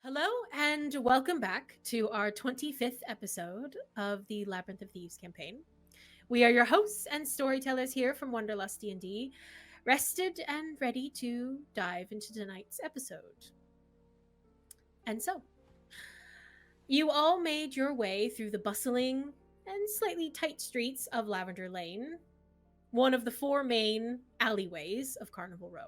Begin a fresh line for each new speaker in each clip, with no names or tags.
Hello, and welcome back to our 25th episode of the Labyrinth of Thieves campaign. We are your hosts and storytellers here from Wanderlustdnd, rested and ready to dive into tonight's episode. And so, you all made your way through the bustling and slightly tight streets of Lavender Lane, one of the four main alleyways of Carnival Row.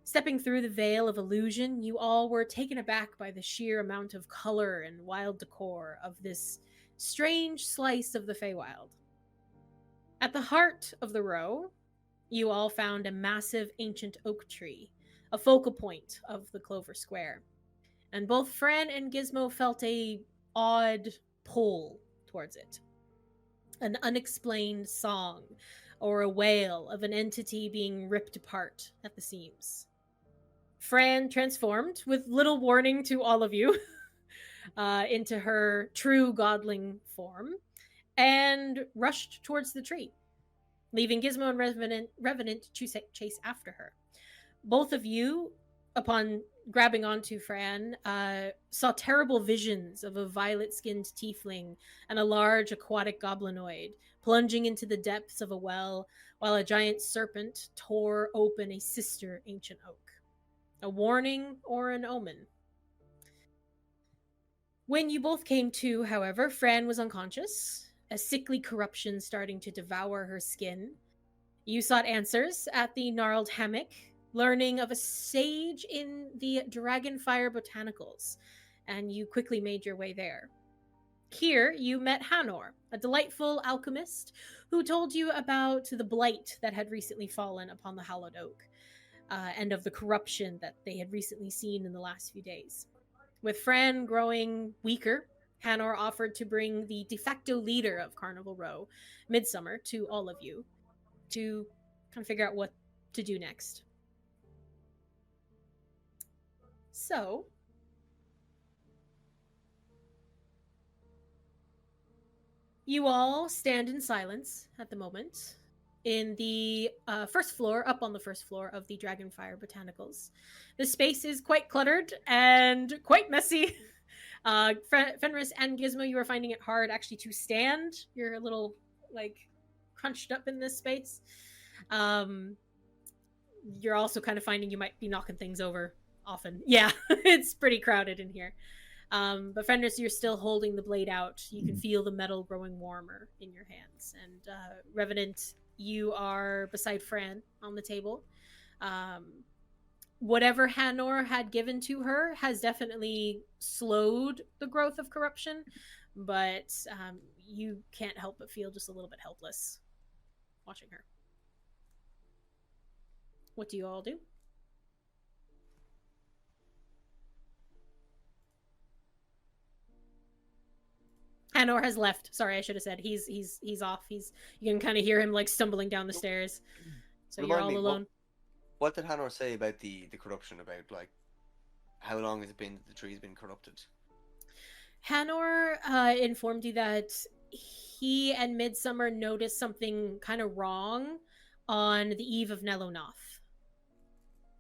Stepping through the veil of illusion, you all were taken aback by the sheer amount of color and wild decor of this strange slice of the Feywild. At the heart of the row, you all found a massive ancient oak tree, a focal point of the Clover Square. And both Fran and Gizmo felt a odd pull towards it. An unexplained song or a wail of an entity being ripped apart at the seams. Fran transformed, with little warning to all of you, into her true godling form and rushed towards the tree, leaving Gizmo and Revenant to chase after her. Both of you, upon grabbing onto Fran, saw terrible visions of a violet-skinned tiefling and a large aquatic goblinoid plunging into the depths of a well, while a giant serpent tore open a sister ancient oak. A warning or an omen. When you both came to, however, Fran was unconscious, a sickly corruption starting to devour her skin. You sought answers at the gnarled hammock, learning of a sage in the Dragonfire Botanicals, and you quickly made your way there. Here, you met Hanor, a delightful alchemist who told you about the blight that had recently fallen upon the Hallowed Oak. And of the corruption that they had recently seen in the last few days. With Fran growing weaker, Hanor offered to bring the de facto leader of Carnival Row, Midsummer, to all of you to kind of figure out what to do next. So, you all stand in silence at the moment in the first floor, up on the first floor of the Dragonfire Botanicals. The space is quite cluttered and quite messy. Fenris and Gizmo, you are finding it hard actually to stand. You're a little, crunched up in this space. You're also kind of finding you might be knocking things over often. Yeah, it's pretty crowded in here. But Fenris, you're still holding the blade out. You can feel the metal growing warmer in your hands. And Revenant, you are beside Fran on the table. Whatever Hanor had given to her has definitely slowed the growth of corruption, but you can't help but feel just a little bit helpless watching her. What do you all do? Hanor has left. Sorry, I should have said he's off. You can kind of hear him like stumbling down the stairs. So you're all alone.
What did Hanor say about the corruption? About like how long has it been that the tree's been corrupted?
Hanor informed you that he and Midsummer noticed something kind of wrong on the eve of Nelonoth,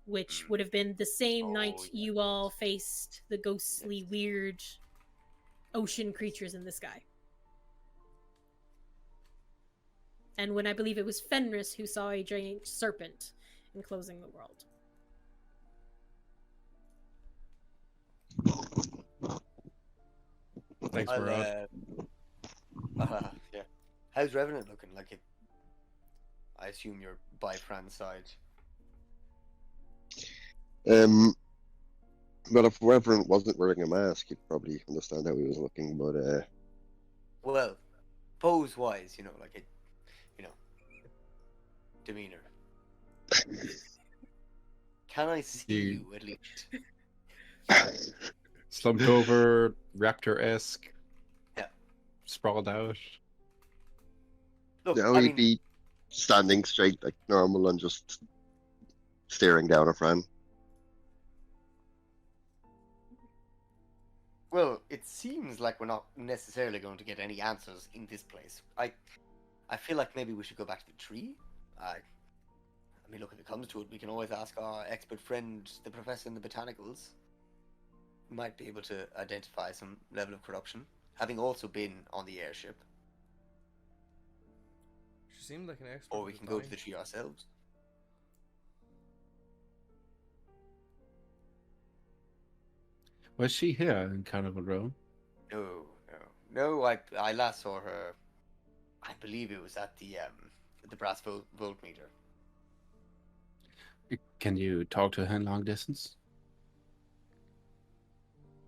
which would have been the same night you all faced the ghostly, weird ocean creatures in the sky. And when I believe it was Fenris who saw a giant serpent enclosing the world.
Thanks, Rod.
Yeah. How's Revenant looking? Like, I assume you're by Fran's side.
But if Revenant wasn't wearing a mask, you'd probably understand how he was looking. But
well, pose-wise, demeanor. Can I see you at least?
Slumped over, raptor-esque.
Yeah.
Sprawled out.
Look,
he'd be standing straight like normal and just staring down at Fran.
Well, it seems like we're not necessarily going to get any answers in this place. I feel like maybe we should go back to the tree. I mean, look, if it comes to it, we can always ask our expert friend, the professor in the botanicals. might be able to identify some level of corruption, having also been on the airship.
She seemed like an expert.
Or we can go to the tree ourselves.
Was she here in Carnival Row?
No. I last saw her. I believe it was at the brass voltmeter.
Can you talk to her in long distance?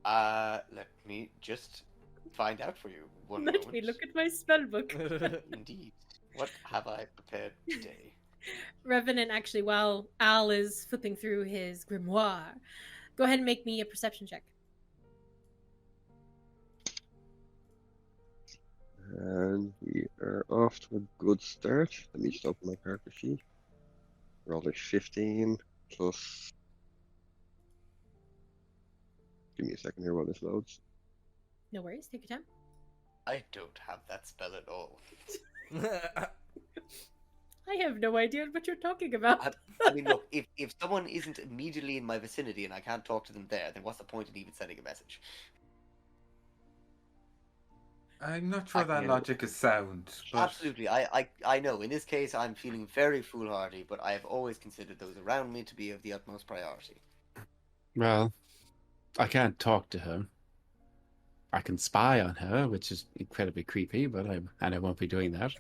Let me just find out for you. One
Let
moment.
me look at my spellbook.
Indeed. What have I prepared today?
Revenant, actually, while Al is flipping through his grimoire, go ahead and make me a perception check.
And we are off to a good start. Let me just open my character sheet. Rolled a 15 plus. Give me a second here while this loads.
No worries, take your time.
I don't have that spell at all.
I have no idea what you're talking about.
I mean, look, if someone isn't immediately in my vicinity and I can't talk to them there, then what's the point in even sending a message?
I'm not sure that logic is sound. But...
Absolutely, I know. In this case, I'm feeling very foolhardy, but I have always considered those around me to be of the utmost priority.
Well, I can't talk to her. I can spy on her, which is incredibly creepy, but I won't be doing that.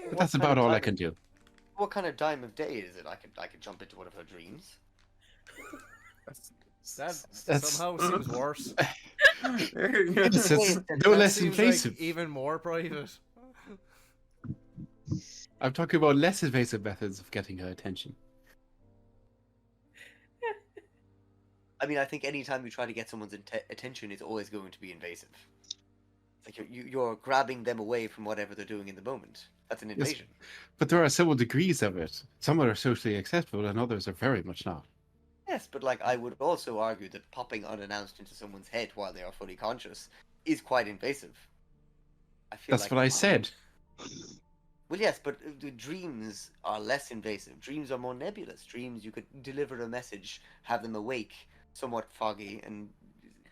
But that's about all I can do.
What kind of time of day is it? I could jump into one of her dreams.
That somehow seems worse.
It's no
That
less
seems
invasive.
like even more private.
I'm talking about less invasive methods of getting her attention.
I mean, I think anytime you try to get someone's attention, it's always going to be invasive. It's like you're grabbing them away from whatever they're doing in the moment. That's an invasion.
Yes, but there are several degrees of it. Some are socially acceptable, and others are very much not.
Yes, but like I would also argue that popping unannounced into someone's head while they are fully conscious is quite invasive. I feel
That's
like
what I said.
Well, yes, but the dreams are less invasive. Dreams are more nebulous. Dreams, you could deliver a message, have them awake, somewhat foggy, and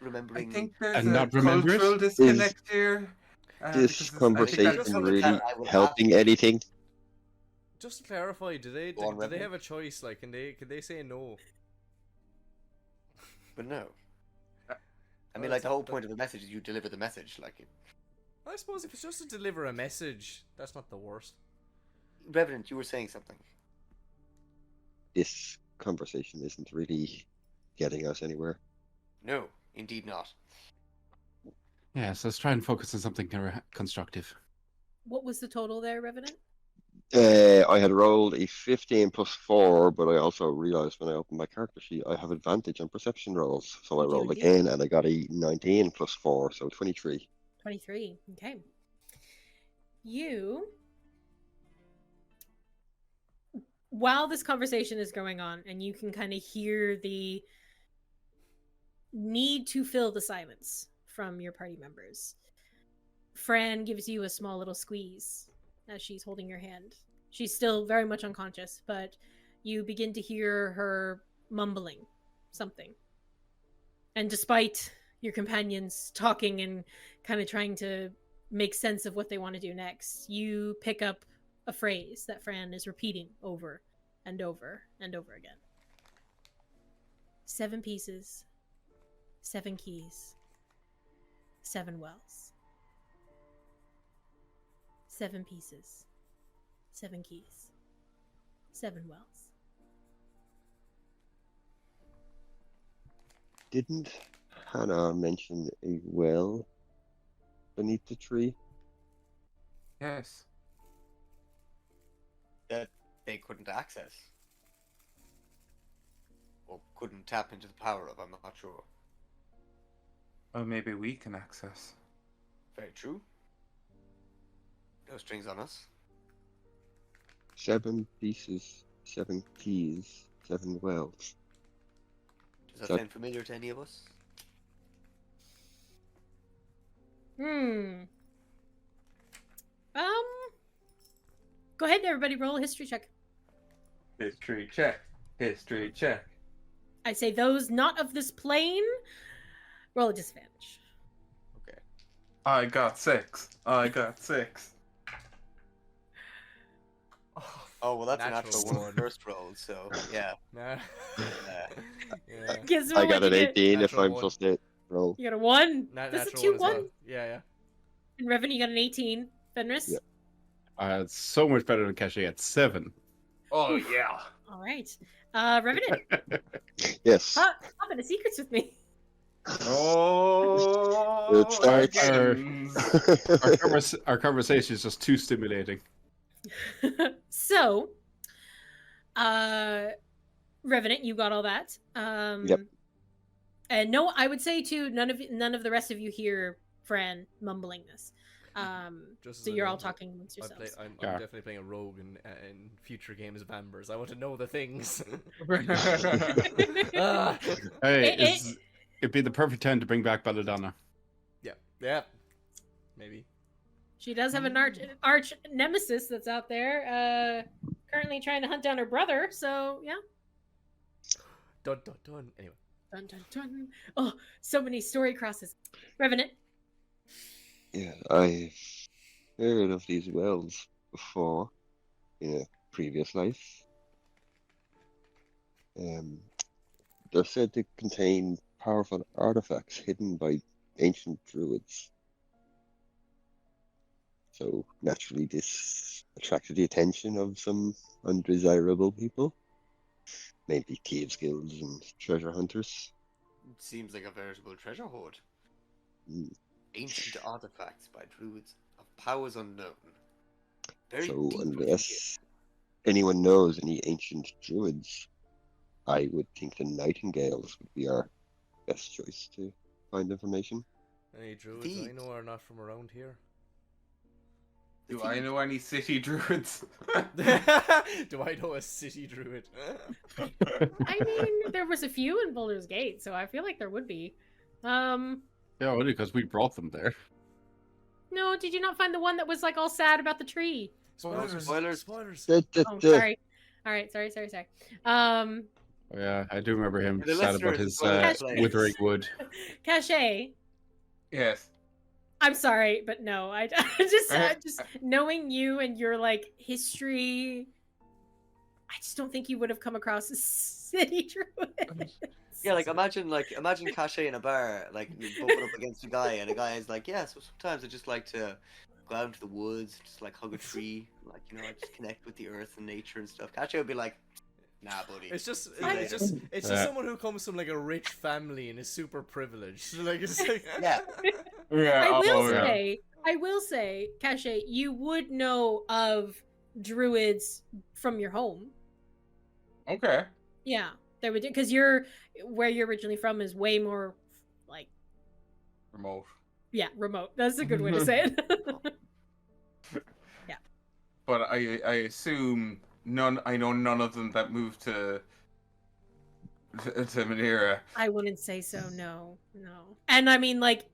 remembering.
I think there's
And
a
not remember it?
cultural disconnect here.
This
because
conversation
I think
really helping anything?
Just to clarify, do they have a choice? Like, can they say no?
But no. I mean, like, the whole point of a message is you deliver the message. Like,
I suppose if it's just to deliver a message, that's not the worst.
Revenant, you were saying something.
This conversation isn't really getting us anywhere.
No, indeed not.
Yes, let's try and focus on something constructive.
What was the total there, Revenant?
I had rolled a 15 plus 4, but I also realized when I opened my character sheet I have advantage on perception rolls. So I rolled again and I got a 19 plus 4, so 23.
23, okay. You, while this conversation is going on, and you can kind of hear the need to fill the silence from your party members, Fran gives you a small little squeeze as she's holding your hand. She's still very much unconscious, but you begin to hear her mumbling something. And despite your companions talking and kind of trying to make sense of what they want to do next, you pick up a phrase that Fran is repeating over and over and over again. 7 pieces, 7 keys, 7 wells. 7 pieces, 7 keys, 7 wells.
Didn't Hannah mention a well beneath the tree?
Yes.
That they couldn't access. Or couldn't tap into the power of, I'm not sure.
Or maybe we can access.
Very true. No strings on us.
7 pieces, 7 keys, 7 wells.
Does that
So-
sound familiar to any of us?
Go ahead, everybody, roll a history check.
History check. History check.
I say those not of this plane. Roll a disadvantage.
Okay.
I got 6.
Oh, well, that's a
Natural
natural one
one.
first roll, so yeah.
Nah. Yeah.
Gizmo,
I got
what'd
an
you get?
18 if
Natural
I'm
one.
+8 roll.
You got a 1. This is
Natural
2
one as
1.
well. Yeah.
And Revenant, you got an 18. Fenris?
Yeah.
It's so much better than Caché at 7.
Oh, yeah.
All right. Revenant,
Yes.
hop into secrets with me.
Oh,
It starts-
Our conversation is just too stimulating.
So, Revenant, you got all that.
Yep.
And no, I would say too, none of the rest of you hear Fran mumbling this.
Just
So
as
you're
I
all
know,
talking amongst yourselves.
I'm
Yeah.
definitely playing a rogue in future games of Ambers. I want to know the things. Ah.
Hey, it'd be the perfect time to bring back Belladonna.
Yeah. Maybe.
She does have an arch nemesis that's out there, currently trying to hunt down her brother. So yeah.
Dun. Anyway.
Dun, dun, dun. Oh, so many story crosses. Revenant.
Yeah, I heard of these wells before in a previous life. They're said to contain powerful artifacts hidden by ancient druids. So naturally, this attracted the attention of some undesirable people, mainly thieves guilds and treasure hunters.
It seems like a veritable treasure hoard.
Mm.
Ancient artifacts by druids of powers unknown. Very
So
deep within
unless anyone knows any ancient druids, I would think the Nightingales would be our best choice to find information.
Any druids I
Thieves.
know are not from around here.
the
Do I
thieves.
know any city druids?
Do I know a city druid?
I mean, there was a few in Baldur's Gate, so I feel like there would be.
Yeah, only because we brought them there.
No, did you not find the one that was like all sad about the tree?
Spoilers.
Oh, sorry. All right, sorry.
Oh, yeah, I do remember him
For the
sad about
listeners,
his
spoilers, please.
withering wood.
Caché.
Yes.
I'm sorry, but no. I just knowing you and your like history, I just don't think you would have come across a city druid.
Yeah, like imagine Caché in a bar, like you bumping up against a guy, and a guy is like, yeah, so sometimes I just like to go out into the woods, just like hug a tree, like I just connect with the earth and nature and stuff. Caché would be like, nah, buddy.
It's just
Yeah.
someone who comes from like a rich family and is super privileged. Like it's like
Yeah.
Yeah.
I will say, Caché, you would know of druids from your home.
Okay.
Yeah, there would, because where you're originally from is way more like
Remote.
remote. That's a good way to say it.
But I assume I know none of them that moved to Madeira.
I wouldn't say so. No. And I mean, like,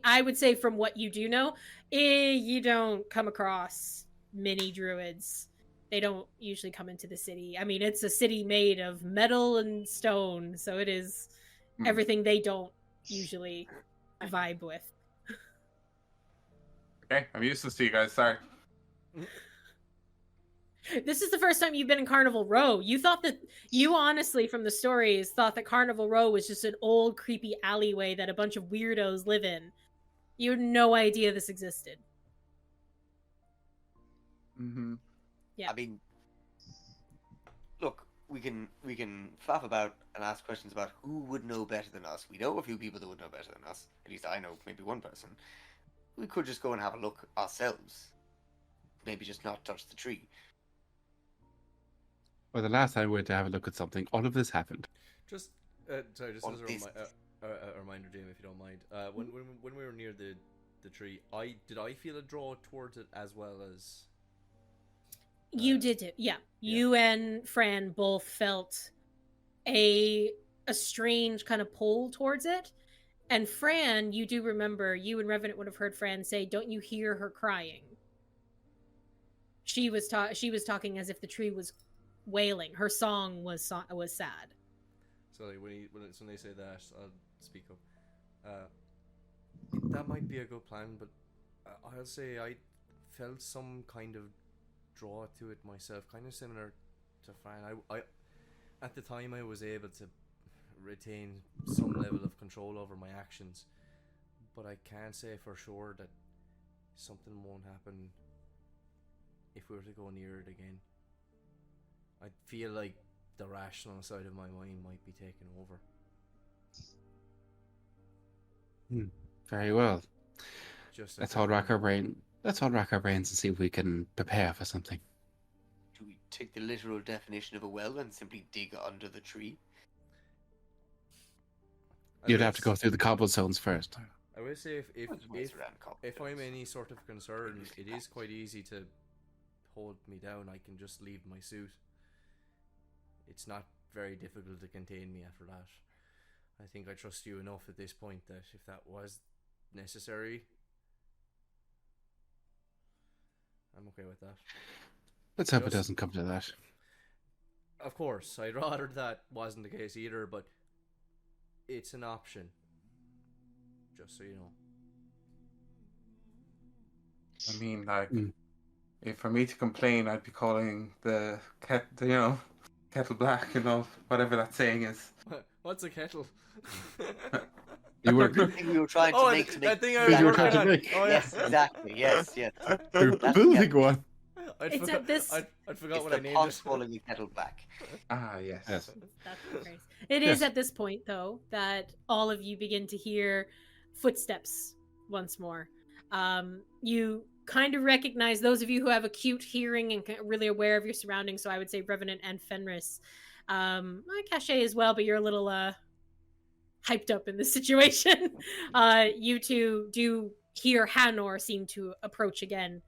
I would say from what you do know, you don't come across many druids. They don't usually come into the city. I mean, it's a city made of metal and stone, so it is everything they don't usually vibe with.
Okay, I'm useless to you guys. Sorry.
This is the first time you've been in Carnival Row. You honestly, from the stories, thought that Carnival Row was just an old, creepy alleyway that a bunch of weirdos live in. You had no idea this existed.
Mm-hmm.
Yeah.
I mean, look, we can faff about and ask questions about who would know better than us. We know a few people that would know better than us. At least I know maybe one person. We could just go and have a look ourselves. Maybe just not touch the tree.
Well, the last time we went to have a look at something, all of this happened.
just as a reminder, Jim, if you don't mind. When we were near the tree, did I feel a draw towards it as well as
You did it, yeah. You and Fran both felt a strange kind of pull towards it. And Fran, you do remember, you and Revenant would have heard Fran say, "Don't you hear her crying?" She was talking as if the tree was wailing. Her song was sad.
So like, when they say that, I'll speak up. That might be a good plan, but I'll say I felt some kind of draw to it myself, kind of similar to Fran. I at the time I was able to retain some level of control over my actions, but I can't say for sure that something won't happen if we were to go near it again. I feel like the rational side of my mind might be taken over.
Very well.
Just
Let's all rack our brains and see if we can prepare for something.
Do we take the literal definition of a well and simply dig under the tree?
You'd have to go through the cobblestones first.
I will say if I'm
any
any sort of concern, it is quite easy to hold me down. I can just leave my suit. It's not very difficult to contain me after that. I think I trust you enough at this point that if that was necessary, I'm okay with that.
Let's hope it doesn't come to that.
Of course, I'd rather that wasn't the case either, but it's an option. Just so you know.
I mean, like, if for me to complain, I'd be calling the kettle black, whatever that saying is.
What's a kettle?
You were
we were trying to make
that thing I
you
was
were
working
trying to
on.
make.
Oh, yeah.
Yes, exactly. Yes.
building one.
I'd forgot what I named
pot
it.
calling the kettle black.
Ah, yes.
That's great. It is at this point, though, that all of you begin to hear footsteps once more. You kind of recognize those of you who have acute hearing and really aware of your surroundings. So I would say Revenant and Fenris. Caché as well, but you're a little hyped up in this situation. You two do hear Hanor seem to approach again,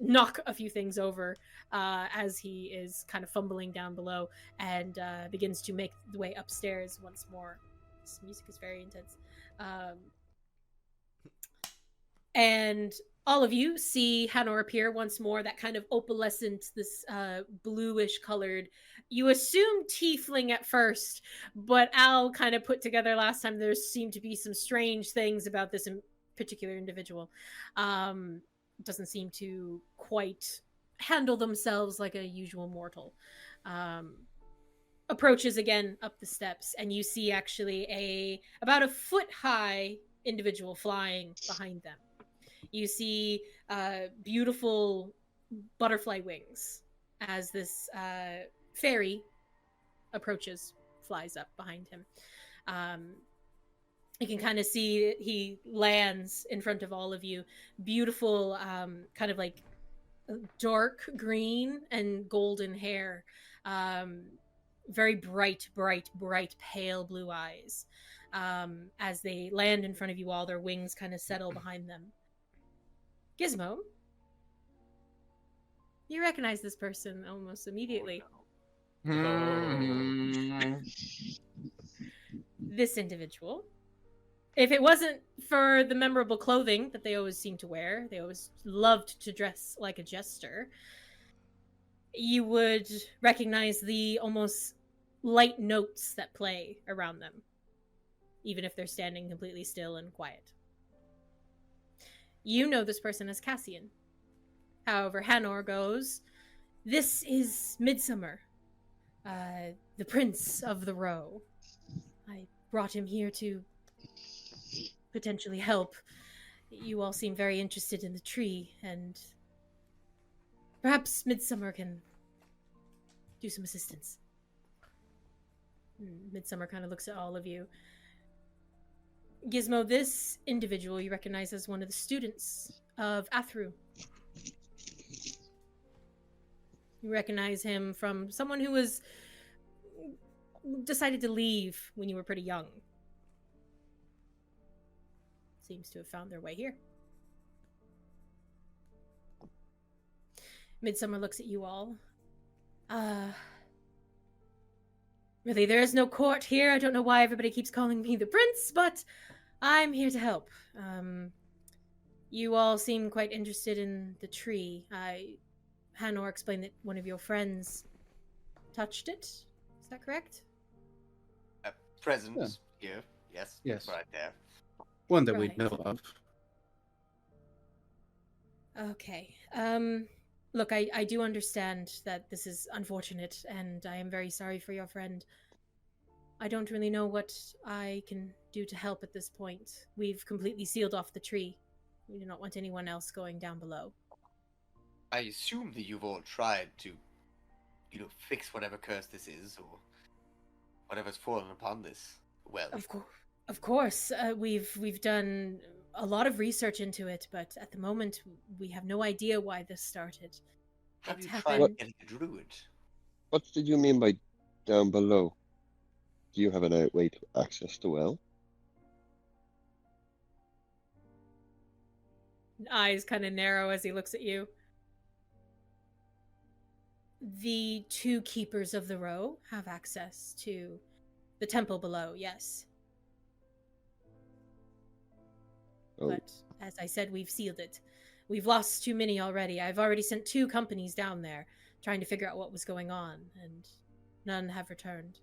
knock a few things over as he is kind of fumbling down below and begins to make the way upstairs once more. This music is very intense. And all of you see Hanor appear once more, that kind of opalescent, this bluish colored, you assume tiefling at first, but Al kind of put together last time there seemed to be some strange things about this particular individual. Doesn't seem to quite handle themselves like a usual mortal. Approaches again up the steps, and you see actually about a foot high individual flying behind them. You see beautiful butterfly wings as this fairy approaches, flies up behind him. You can kind of see he lands in front of all of you. Beautiful, kind of like dark green and golden hair. Very bright, pale blue eyes. As they land in front of you all, their wings kind of settle behind them. Gizmo, you recognize this person almost immediately. This individual, if it wasn't for the memorable clothing that they always seem to wear, they always loved to dress like a jester, you would recognize the almost light notes that play around them, even if they're standing completely still and quiet. You know this person as Cassian. However, Hanor goes, "This is Midsummer, the Prince of the Row. I brought him here to potentially help. You all seem very interested in the tree, and perhaps Midsummer can do some assistance." Midsummer kind of looks at all of you. Gizmo, this individual you recognize as one of the students of Athru. You recognize him from someone who was decided to leave when you were pretty young. Seems to have found their way here. Midsummer looks at you all. Really, there is no court here. I don't know why everybody keeps calling me the prince, but I'm here to help. You all seem quite interested in the tree. Hanor explained that one of your friends touched it. Is that correct?
Present here. Yes.
Yes.
Right there.
One that
Right.
we know of.
Okay. Look, I do understand that this is unfortunate, and I am very sorry for your friend. I don't really know what I can do to help at this point. We've completely sealed off the tree. We do not want anyone else going down below.
I assume that you've all tried to, fix whatever curse this is, or whatever's fallen upon this well.
Of course, we've done a lot of research into it, but at the moment we have no idea why this started.
Have
It
you
happened.
tried getting a druid?
What did you mean by down below? Do you have an outway to access the well?
Eyes kind of narrow as he looks at you. The two keepers of the row have access to the temple below, yes.
Oh,
But as I said, we've sealed it. We've lost too many already. I've already sent 2 companies down there trying to figure out what was going on, and none have returned.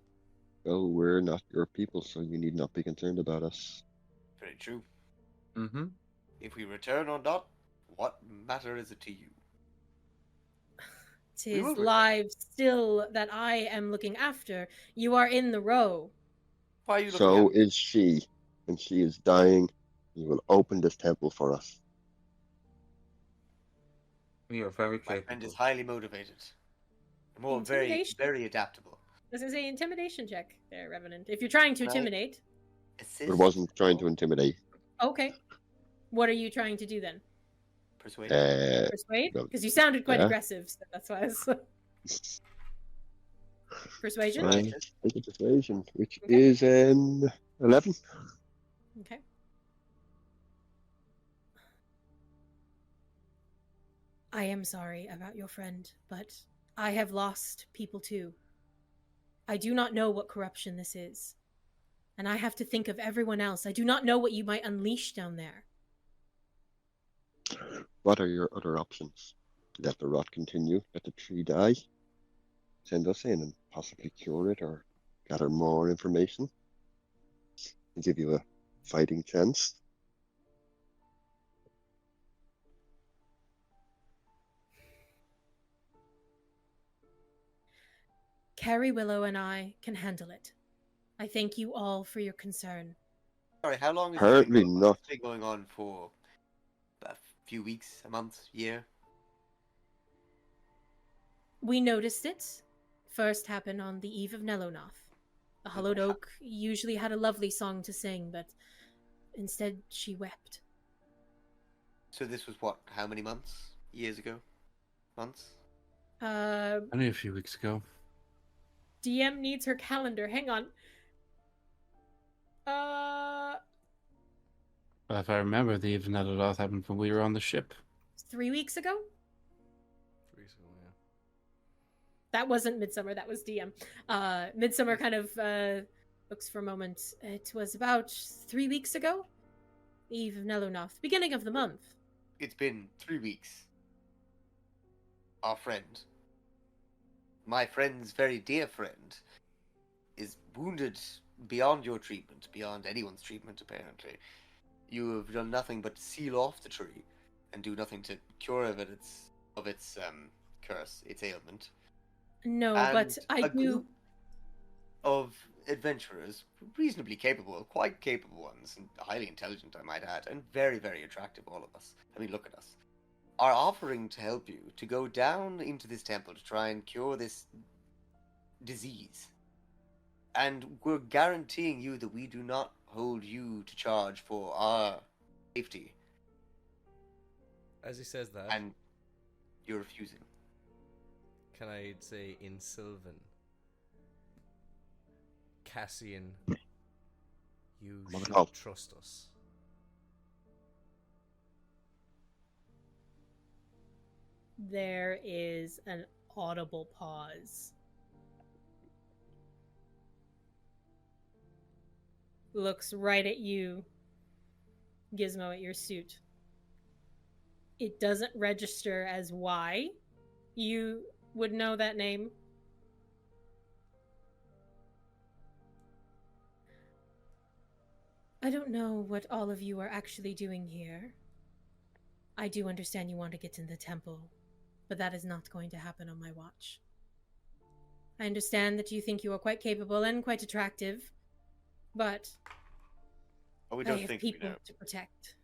well, we're not your people, so you need not be concerned about us.
Very true.
Mm-hmm.
If we return or not, what matter is it to you?
It
We will
is
return.
lives still that I am looking after. You are in the row.
Why are you looking
So
at
is she, and she is dying. You will open this temple for us.
We are very
My friend is
capable.
highly motivated. More very,
Intimidation.
very adaptable.
Does it say intimidation check there, Revenant? If you're trying to
Can I-
intimidate.
Assist
But it wasn't trying to intimidate.
Okay. What are you trying to do then?
persuade.
Persuade?
no.
Because you sounded quite
Yeah.
aggressive, so that's why I was... Persuasion?
Right.
Take a persuasion, which
Okay.
is 11.
Okay. I am sorry about your friend, but I have lost people too. I do not know what corruption this is. And I have to think of everyone else. I do not know what you might unleash down there.
What are your other options? Let the rot continue, let the tree die, send us in and possibly cure it or gather more information and give you a fighting chance.
Carrie Willow and I can handle it. I thank you all for your concern.
Sorry, how long has
Apparently
this been going on?
not.
It's been going on for a few weeks, a month, year.
We noticed it. First happened on the eve of Nelonoth. The Hallowed Oak usually had a lovely song to sing, but instead she wept.
So this was what? How many months? Years ago? Months?
Only a few weeks ago.
DM needs her calendar. Hang on.
Well, if I remember, the even Eloloth happened when we were on the ship.
3 weeks ago?
3 weeks ago, yeah.
That wasn't Midsummer, that was DM. Midsummer kind of looks for a moment. It was about 3 weeks ago? Eve of Nelonoth, beginning of the month.
It's been 3 weeks. Our friend, my friend's very dear friend, is wounded beyond your treatment, beyond anyone's treatment, apparently. You have done nothing but seal off the tree and do nothing to cure its curse, its ailment.
No,
And
but I
a
do.
group of adventurers, reasonably capable, quite capable ones, and highly intelligent, I might add, and very, very attractive, all of us. I mean, look at us. Are offering to help you to go down into this temple to try and cure this disease. And we're guaranteeing you that we do not hold you to charge for our safety.
As he says that,
And you're refusing.
can I say in Sylvan, Cassian, you
Oh my
should
God.
trust us.
There is an audible pause. Looks right at you, Gizmo, at your suit. It doesn't register as why you would know that name. I don't know what all of you are actually doing here. I do understand you want to get in the temple, but that is not going to happen on my watch. I understand that you think you are quite capable and quite attractive, but
we
I
don't
have
think we
people
know.
to protect.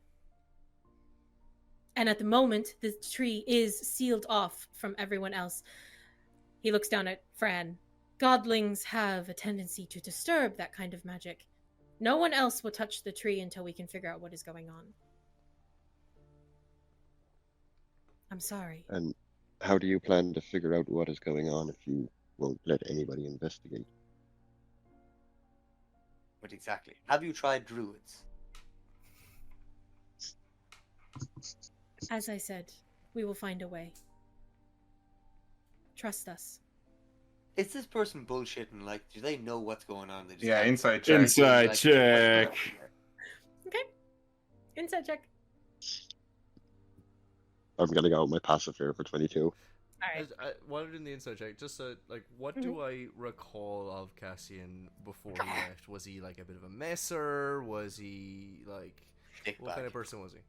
And at the moment, the tree is sealed off from everyone else. He looks down at Fran. Godlings have a tendency to disturb that kind of magic. No one else will touch the tree until we can figure out what is going on. I'm sorry.
And how do you plan to figure out what is going on if you won't let anybody investigate?
But exactly. Have you tried druids?
As I said, we will find a way. Trust us.
Is this person bullshitting? Like, do they know what's going on? They just
Yeah,
act-
inside check.
Inside
like,
check.
Okay. Inside check.
I'm gonna go with my passive here for 22.
All right.
While we're doing the inside check, just like, what do I recall of Cassian before he left? Was he like a bit of a messer? Was he like what kind of person was he?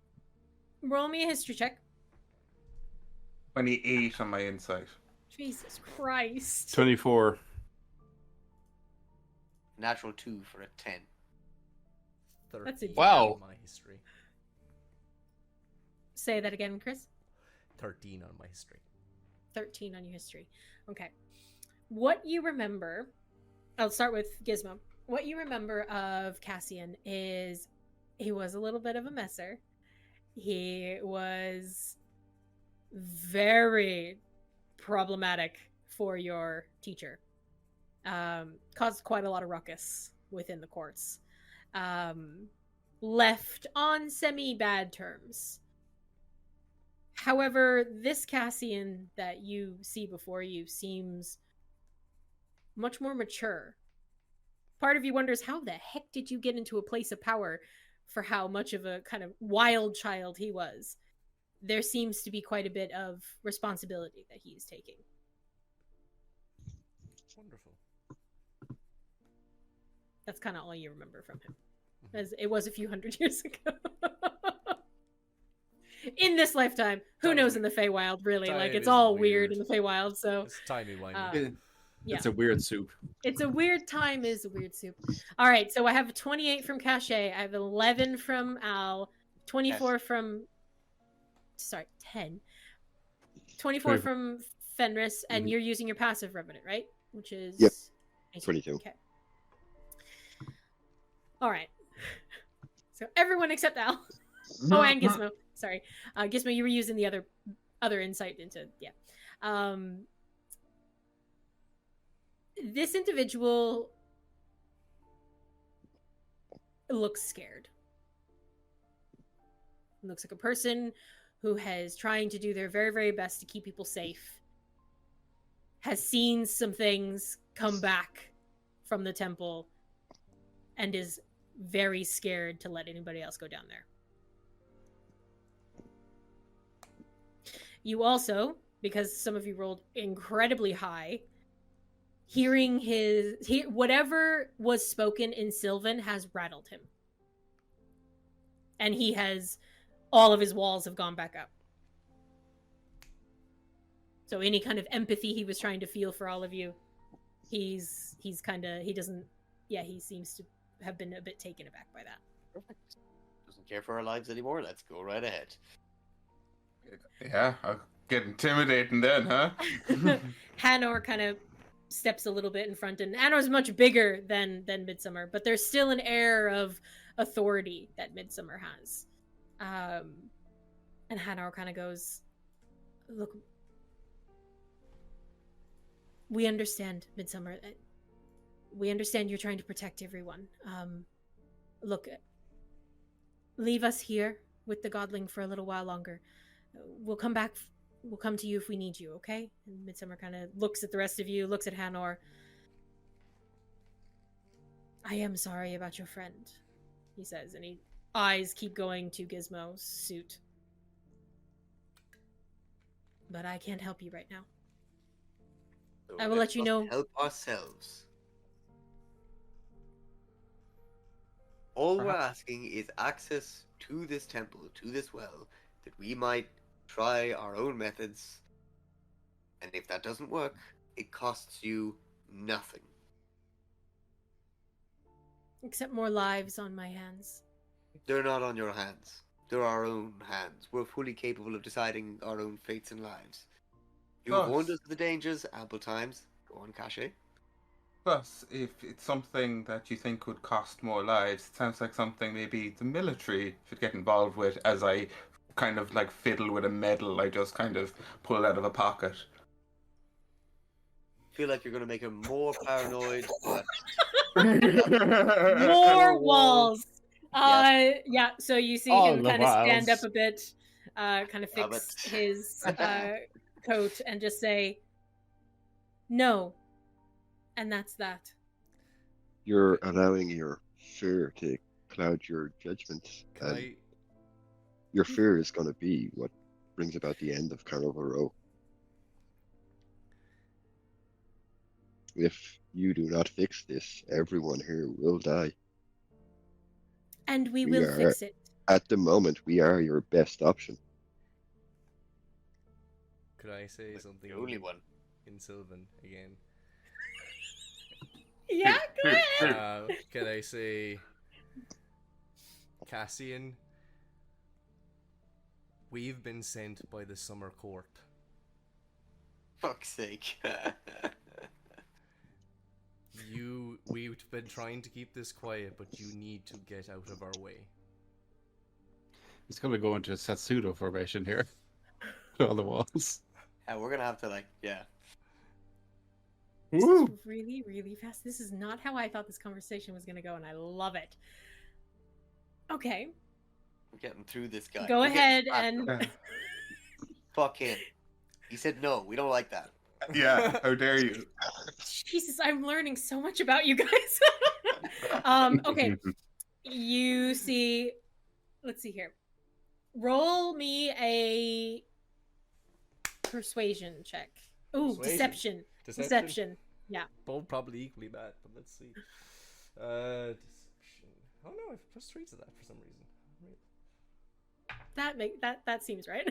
Roll me a history check.
28 on my insight.
Jesus Christ.
24.
Natural 2 for a 10.
13
That's a-
Wow.
on my history.
Say that again, Chris.
13 on my history.
13 on your history. Okay. What you remember, I'll start with Gizmo. What you remember of Cassian is he was a little bit of a messer. He was very problematic for your teacher. Caused quite a lot of ruckus within the courts. Left on semi-bad terms. However, this Cassian that you see before you seems much more mature. Part of you wonders, how the heck did you get into a place of power for how much of a kind of wild child he was? There seems to be quite a bit of responsibility that he is taking.
Wonderful.
That's kind of all you remember from him. As it was a few hundred years ago. In this lifetime, who knows in the Feywild, really?
Time
Like, it's
is
all weird
weird.
in the Feywild, so...
It's timey-wimey.
Yeah.
It's a weird soup.
It's a weird time, is a weird soup. All right, so I have 28 from Caché. I have 11 from Al. 24 from... Sorry, 10. 24 from Fenris, and you're using your passive Revenant, right? Which is...
Yep.
18.
22.
Okay. All right. So everyone except Al. Oh, and Gizmo. Sorry. Gizmo, you were using the other insight into... Yeah. This individual looks scared. Looks like a person who has trying to do their very, very best to keep people safe. Has seen some things come back from the temple and is very scared to let anybody else go down there. You also, because some of you rolled incredibly high, hearing whatever was spoken in Sylvan has rattled him. And all of his walls have gone back up. So any kind of empathy he was trying to feel for all of you, he seems to have been a bit taken aback by that.
Perfect. Doesn't care for our lives anymore. Let's go right ahead.
Yeah, I'll get intimidating then, huh?
Hanor kind of steps a little bit in front, and Hanor's much bigger than Midsummer, but there's still an air of authority that Midsummer has. And Hanor kind of goes, "Look, we understand, Midsummer. We understand you're trying to protect everyone. Look, leave us here with the Godling for a little while longer. We'll come back. We'll come to you if we need you, okay?" And Midsummer kind of looks at the rest of you, looks at Hanor. "I am sorry about your friend," he says, and his eyes keep going to Gizmo's suit. "But I can't help you right now.
So
I will let you know."
Help ourselves. All we're asking is access to this temple, to this well, that we might try our own methods. And if that doesn't work, it costs you nothing.
Except more lives on my hands.
They're not on your hands. They're our own hands. We're fully capable of deciding our own fates and lives. You have warned us of the dangers ample times. Go on, Caché.
Plus, if it's something that you think would cost more lives, it sounds like something maybe the military should get involved with. As I kind of like fiddle with a medal I just kind of pull out of a pocket.
I feel like you're going to make him more paranoid, but...
More walls!
Yes.
Yeah, so you see
All
him
the
kind of stand
walls.
up a bit, kind of fix
it.
his coat and just say, no. And that's that.
You're allowing your fear to cloud your judgments,
Can
and
I?
your fear is going to be what brings about the end of Carnival Row. If you do not fix this, everyone here will die.
And we
We
will
are-
fix it.
At the moment, we are your best option.
Could I say something?
The only one.
In Sylvan again.
Yeah, go ahead!
Can I say, Cassian? We've been sent by the Summer Court.
Fuck's sake.
We've been trying to keep this quiet, but you need to get out of our way.
He's gonna go into a Satsudo formation here. On the walls.
Yeah, we're going to have to, yeah.
This
Woo!
is really, really fast. This is not how I thought this conversation was going to go, and I love it. Okay,
We're getting through this guy.
go
We're
ahead
getting past
and...
him. Fuck him. He said no. We don't like that.
Yeah, how dare you?
Jesus, I'm learning so much about you guys. Okay, you see... Let's see here. Roll me a persuasion check. Ooh,
Persuasion?
deception. Yeah.
Both probably equally bad, but let's see. Deception. Oh no, I have +3 to that for some reason.
That seems right.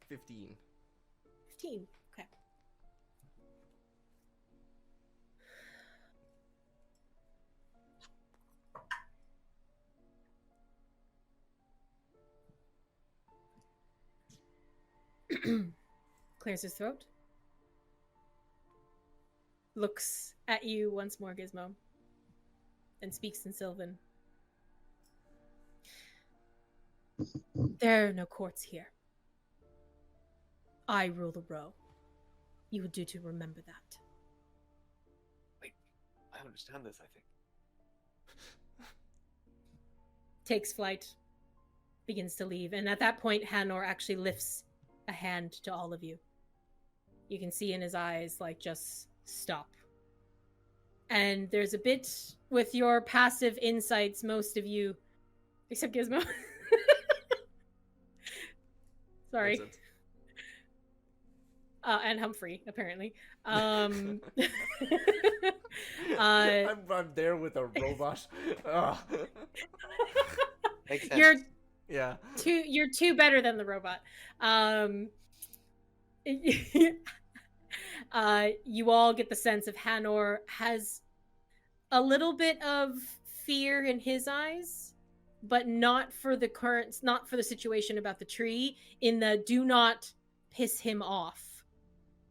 15.
15. Okay. Clears his throat. Looks at you once more, Gizmo. And speaks in Sylvan. There are no courts here. I rule the row. You would do to remember that.
I understand this, I think.
Takes flight. Begins to leave. And at that point, Hanor actually lifts a hand to all of you. You can see in his eyes, just stop. And there's a bit with your passive insights, most of you, except Gizmo. Sorry.
Makes sense.
And Humphrey, apparently.
I'm there with a robot. Ugh.
Makes sense.
Yeah.
You're two better than the robot. You all get the sense of Hanor has a little bit of fear in his eyes, but not for the situation about the tree. In the do not piss him off.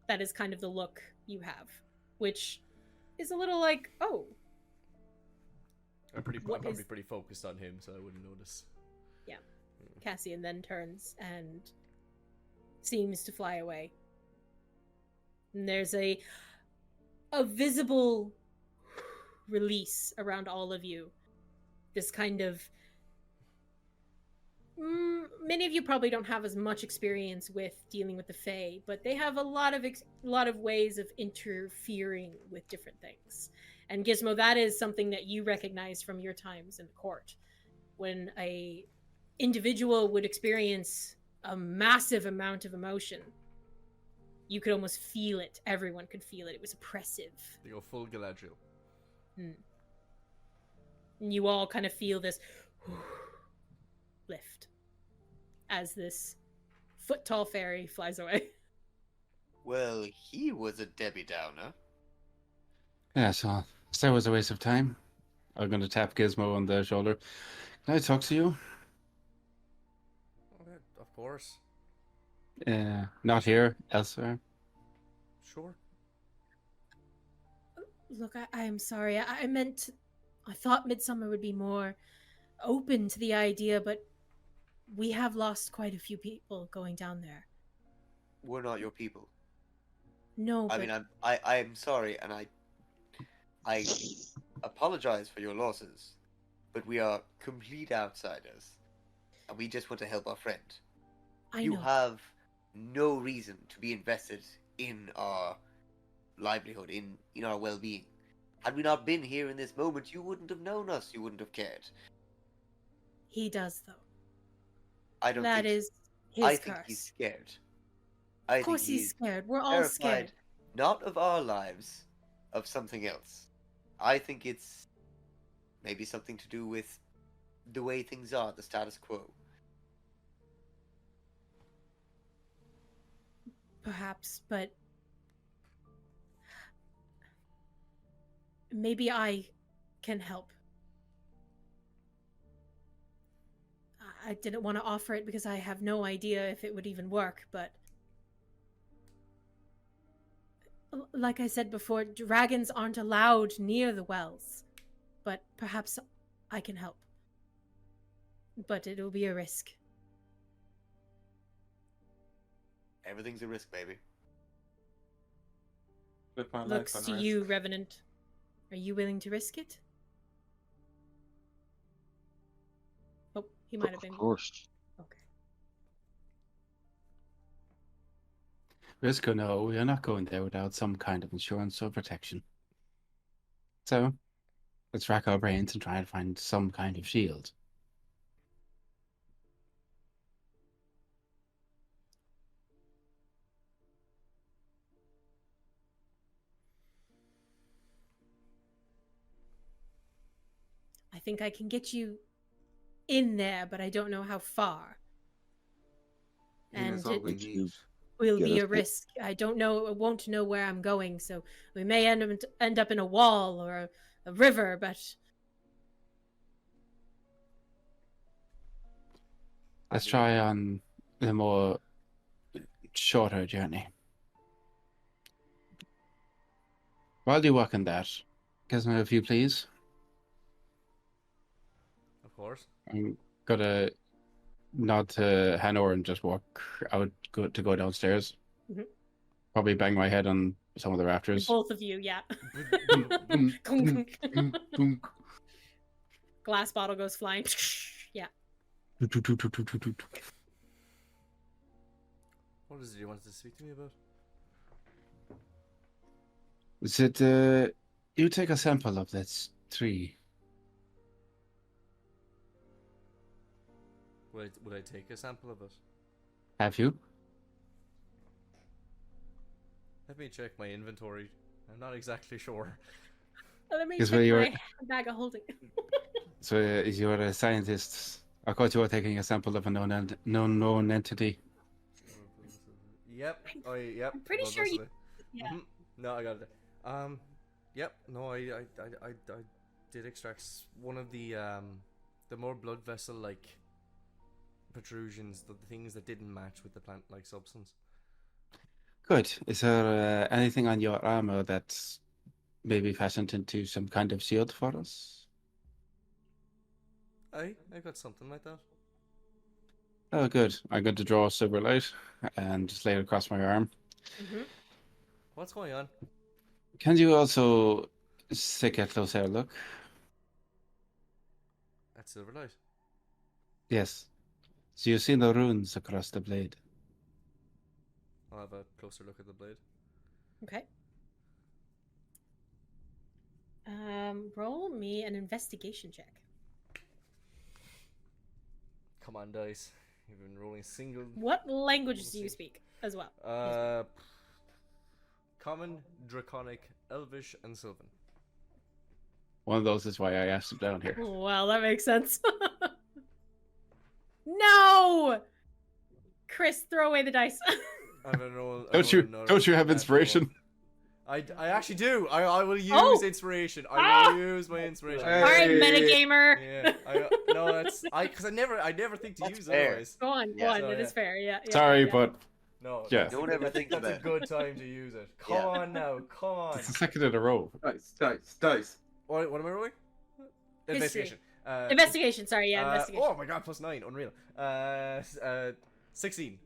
That is kind of the look you have, which is a little like, oh.
I'm probably pretty focused on him, so I wouldn't notice.
Yeah. Cassian then turns and seems to fly away. And there's a visible release around all of you. This kind of... many of you probably don't have as much experience with dealing with the Fae, but they have a lot of ways of interfering with different things. And Gizmo, that is something that you recognize from your times in the court. When a individual would experience a massive amount of emotion, you could almost feel it. Everyone could feel it. It was oppressive.
They go full Galadriel.
And you all kind of feel this lift as this foot-tall fairy flies away.
Well, he was a Debbie Downer.
Yeah, so that was a waste of time. I'm going to tap Gizmo on the shoulder. Can I talk to you?
Of course.
Not here, elsewhere.
Sure.
Look, I'm sorry. I thought Midsummer would be more open to the idea, but we have lost quite a few people going down there.
We're not your people.
No,
I
but
mean, I'm sorry, and I apologize for your losses, but we are complete outsiders, and we just want to help our friend.
I
You
know.
have no reason to be invested in our livelihood, in our well-being. Had we not been here in this moment, you wouldn't have known us. You wouldn't have cared.
He does, though.
I don't
That
think so.
is his
I
curse.
think he's scared.
Of course he's scared. We're all scared.
Terrified, not of our lives, of something else. I think it's maybe something to do with the way things are, the status quo.
Perhaps, but maybe I can help. I didn't want to offer it because I have no idea if it would even work, but like I said before, dragons aren't allowed near the wells. But perhaps I can help. But it'll be a risk.
Everything's a risk, baby.
With my
Looks
life
to
on
you,
risk.
Revenant. Are you willing to risk it? Oh, he might have been.
Of course.
Okay.
Risco, no, we are not going there without some kind of insurance or protection. So, let's rack our brains and try and find some kind of shield.
I think I can get you in there, but I don't know how far. And
That's all
it
we
Would
need.
you
will
get
be
us
a
there?
risk. I don't know, I won't know where I'm going, so we may end up in a wall or a river, but
Let's try on the more shorter journey. While you work on that, Gizmo, if you please,
Of course.
I'm gonna nod to Hanor and just walk out to go downstairs.
Mhm.
Probably bang my head on some of the rafters.
both of you, yeah. Glass bottle goes flying. Yeah.
What is it you wanted to speak to me about?
Is it, you take a sample of that tree?
Would I take a sample of it?
Have you?
Let me check my inventory. I'm not exactly sure.
Let me
Is
check
where you're-
my bag of holding.
So, you're a scientist. Of course, you are taking a sample of a known entity.
Yep. Oh, yep.
I'm pretty
blood
sure you-
vessel.
Yeah.
Mhm. No, I got it. Yep. No, I did extract one of the more blood vessel like protrusions, the things that didn't match with the plant-like substance.
Good. Is there anything on your armor that's maybe fashioned into some kind of shield for us?
I got something like that.
Oh, good. I'm going to draw a silver light and just lay it across my arm.
Mm-hmm.
What's going on?
Can you also take a closer look?
At Silverlight.
Yes. So you see the runes across the blade.
I'll have a closer look at the blade.
Okay. Roll me an investigation check.
Come on, dice. You've been rolling single.
What language do you speak as well?
Common, Draconic, Elvish, and Sylvan.
One of those is why I asked him down here.
Well, that makes sense. No! Chris, throw away the dice.
I'm gonna roll.
Don't you have inspiration?
I actually do. I will use inspiration. I will use my inspiration.
Hey.
All right, metagamer.
Yeah. No, that's because I never think to
That's
use
fair.
it otherwise.
Go on,
Yeah,
it is fair. Yeah.
Sorry,
yeah.
but
No.
Yeah.
Don't ever think
that's
about
a
it.
good time to use it. Come
Yeah.
on now. Come on.
it's the second in a row.
Dice.
What am I rolling? Investigation.
Investigation. Sorry, yeah, investigation.
Oh my god, +9, unreal. 16.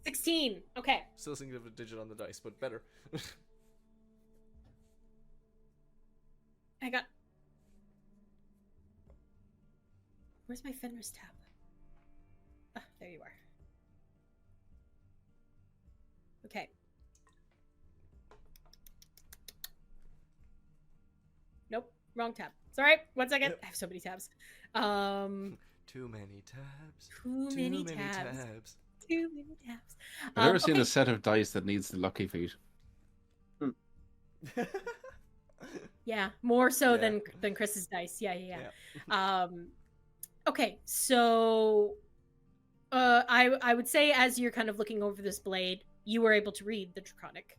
16. Okay.
Still single digit on the dice, but better.
I got. Where's my Fenris tab? Ah, there you are. Okay. Nope, wrong tab. Sorry, 1 second.
Yep.
I have so many tabs.
Too many tabs.
Too many tabs. Too many tabs.
I've never seen
okay.
a set of dice that needs the lucky feet.
Yeah, more so
Yeah.
than Chris's dice. Yeah. Okay, so I would say as you're kind of looking over this blade, you were able to read the Draconic.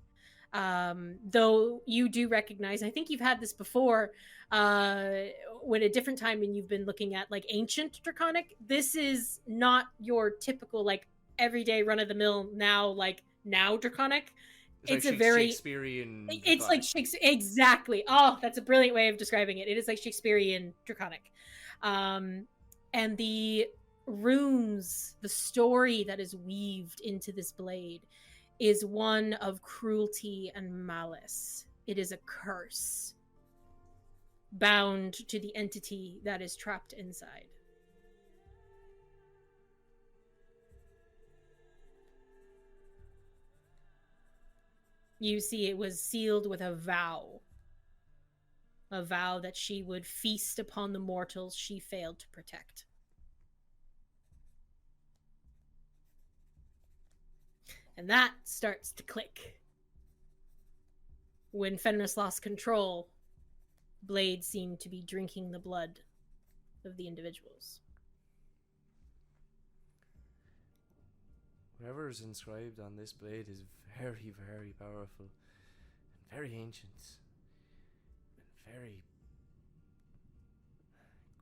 Though you do recognize, I think you've had this before, when a different time when you've been looking at like ancient Draconic. This is not your typical like everyday run of the mill now Draconic. It's
like
a very
Shakespearean.
It's like Shakespeare. Exactly. Oh, that's a brilliant way of describing it. It is like Shakespearean Draconic. And the runes, the story that is weaved into this blade is one of cruelty and malice. It is a curse bound to the entity that is trapped inside. You see, it was sealed with a vow that she would feast upon the mortals she failed to protect. And that starts to click. When Fenris lost control, blades seemed to be drinking the blood of the individuals.
Whatever is inscribed on this blade is very, very powerful, and very ancient, and very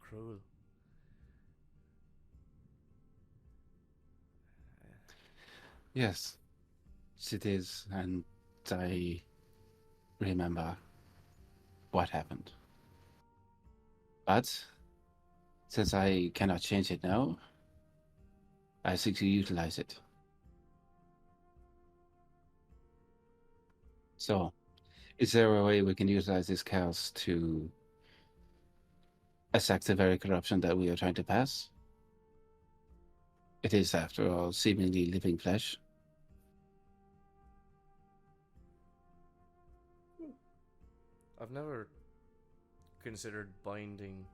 cruel.
Yes, it is, and I remember what happened. But since I cannot change it now, I seek to utilize it. So, is there a way we can utilize this chaos to exact the very corruption that we are trying to pass? It is, after all, seemingly living flesh.
I've never considered binding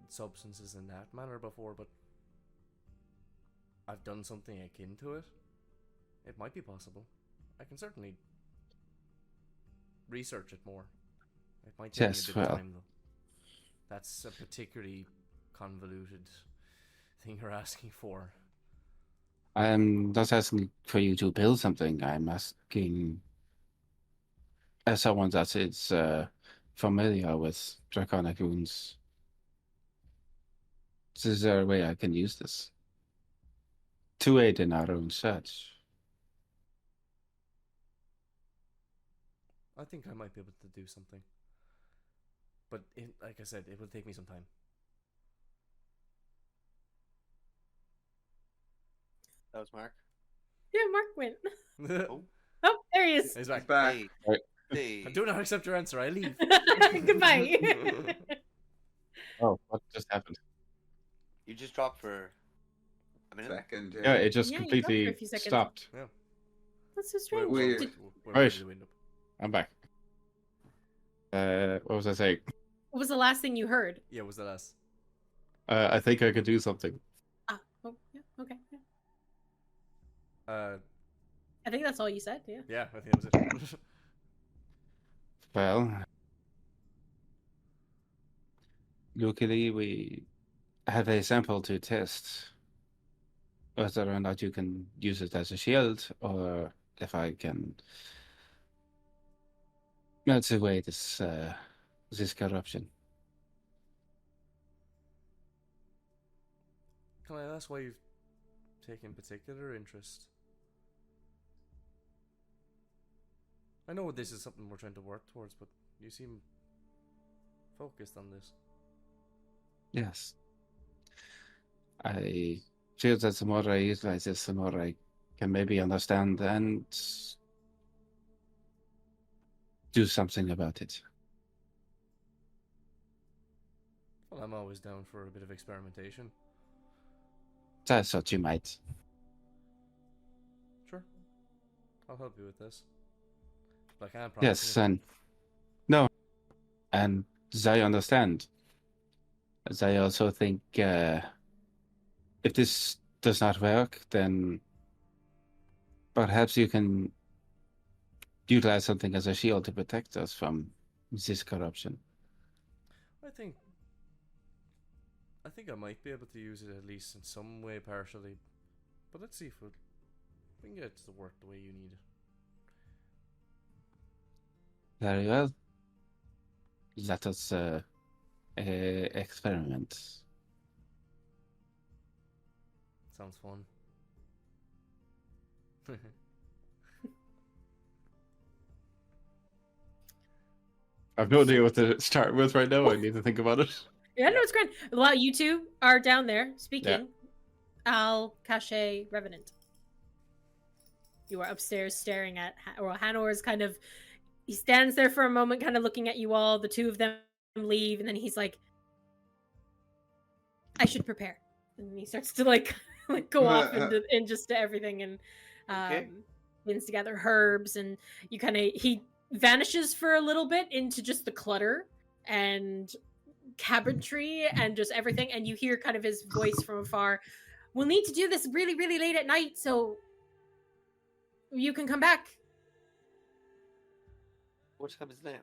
substances in that manner before, but I've done something akin to it. It might be possible. I can certainly research it more. It might take me a bit of time, though. That's a particularly convoluted thing you're asking for.
I'm not asking for you to build something. I'm asking, as someone that is familiar with draconic runes, is there a way I can use this to aid in our own search?
I think I might be able to do something. But, like I said, it will take me some time.
That was Mark.
Yeah, Mark went.
Oh,
Oh, there he is.
He's back.
Back.
hey. Hey.
I do not accept your answer. I leave.
Goodbye.
Oh, what just happened?
You just dropped for a minute.
Second,
Yeah, it just
Yeah, you dropped for a
completely
few seconds.
stopped.
That's so strange.
Weird.
We're
Right.
ready to wind up.
I'm back. What was I saying?
What was the last thing you heard?
Yeah, was the last.
I think I could do something.
Ah, oh, yeah, okay. Yeah.
Uh,
I think that's all you said, yeah.
yeah, I think that was it.
Well, luckily we have a sample to test whether or not you can use it as a shield, or if I can melt away this corruption.
Can I ask why you've taken particular interest? I know this is something we're trying to work towards, but you seem focused on this.
Yes. I feel that the more I utilize this, the more I can maybe understand and do something about it.
Well, I'm always down for a bit of experimentation.
I thought you might.
Sure. I'll help you with this. But I can't promise
Yes,
anything.
and I understand. As I also think if this does not work, then perhaps you can utilize something as a shield to protect us from this corruption.
I think I might be able to use it at least in some way partially. But let's see if we can get it to work the way you need it.
Very well. Let us experiment.
Sounds fun.
I've no idea what to start with right now. I need to think about it.
Yeah, no, it's great. Well, you two are down there speaking. Al, Caché, Revenant. You are upstairs staring at, Hanor is kind of, he stands there for a moment, kind of looking at you all. The two of them leave, and then he's like, I should prepare. And he starts to like go off into everything and pins together herbs, and you kind of, he vanishes for a little bit into just the clutter and cabinetry and just everything, and you hear kind of his voice from afar. We'll need to do this really, really late at night, so you can come back.
What time is it now?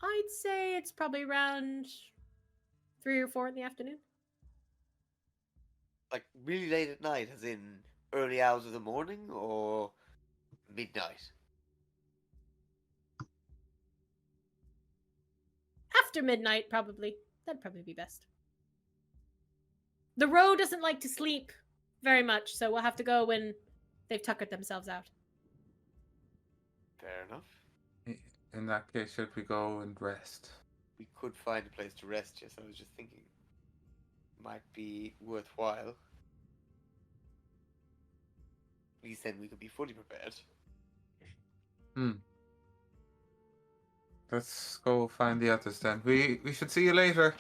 I'd say it's probably around 3 or 4 in the afternoon.
Like really late at night, as in early hours of the morning, or midnight?
After midnight, probably. That'd probably be best. The row doesn't like to sleep very much, so we'll have to go when they've tuckered themselves out.
Fair enough.
In that case, should we go and rest?
We could find a place to rest, yes. I was just thinking. Might be worthwhile. At least then we could be fully prepared.
Let's go find the others then. We should see you later.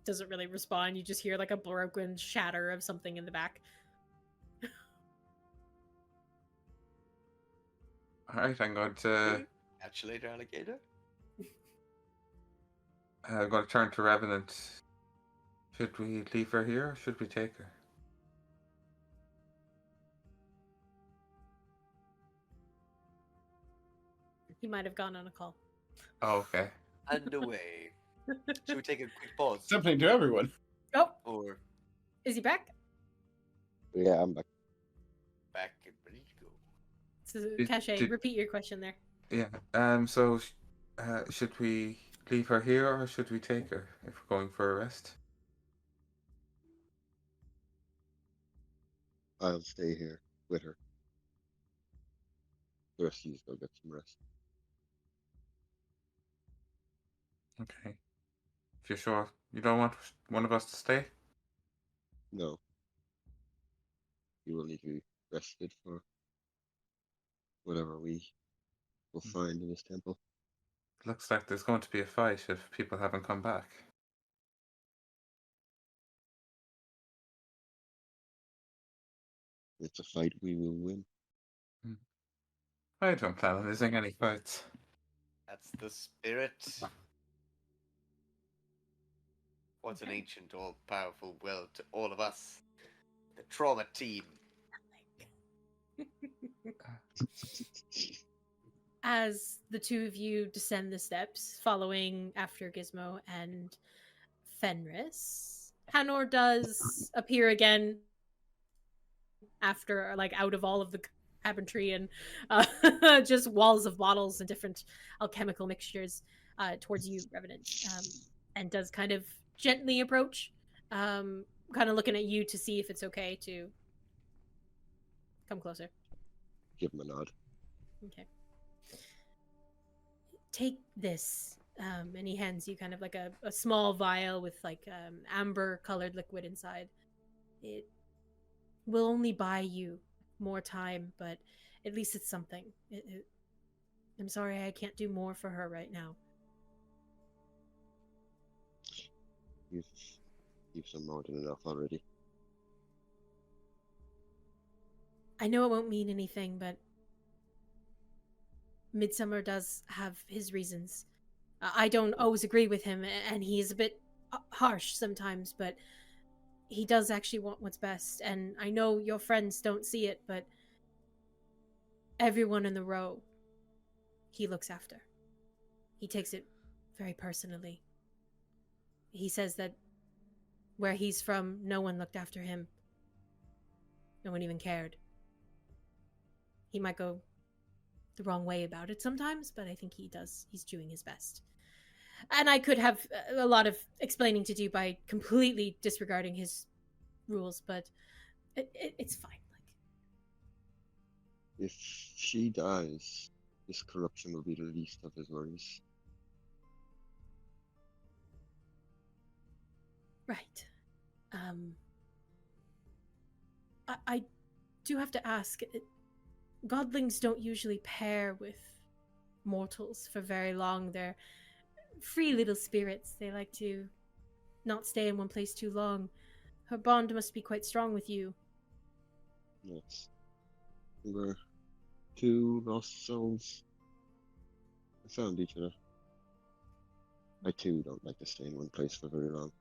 Doesn't really respond. You just hear like a broken shatter of something in the back.
Alright, I'm going to...
Catch you later, alligator.
I'm going to turn to Revenant. Should we leave her here, or should we take her?
He might have gone on a call.
Oh, okay.
And away. Should we take a quick pause?
Something to everyone.
Oh,
Or
is he back?
Yeah, I'm back.
back and ready to go?
So, Caché, repeat your question there.
Yeah. So, should we leave her here, or should we take her if we're going for a rest?
I'll stay here with her. The rest of you go get some rest.
Okay. If you're sure you don't want one of us to stay?
No. You will need to be rested for whatever we will find in this temple.
Looks like there's going to be a fight if people haven't come back.
It's a fight we will win.
I don't plan on losing any fights.
That's the spirit. What's an ancient, all-powerful will to all of us? The trauma team.
as the two of you descend the steps, following after Gizmo and Fenris, Hanor does appear again after, like, out of all of the cabinetry and just walls of bottles and different alchemical mixtures towards you, Revenant, and does kind of gently approach, kind of looking at you to see if it's okay to come closer.
Give him a nod.
Okay. Take this. And he hands you kind of like a small vial with like amber colored liquid inside. It will only buy you more time, but at least it's something. I'm sorry I can't do more for her right now.
You've done more than enough already.
I know it won't mean anything, but Midsummer does have his reasons. I don't always agree with him, and he's a bit harsh sometimes, but he does actually want what's best. And I know your friends don't see it, but everyone in the row, he looks after. He takes it very personally. He says that where he's from, no one looked after him. No one even cared. He might go the wrong way about it sometimes, but I think he does. He's doing his best. And I could have a lot of explaining to do by completely disregarding his rules, but it's fine.
If she dies, this corruption will be the least of his worries.
Right. I do have to ask, godlings don't usually pair with mortals for very long. They're free little spirits. They like to not stay in one place too long. Her bond must be quite strong with you.
Yes. We were two lost souls. We found each other. I too don't like to stay in one place for very long.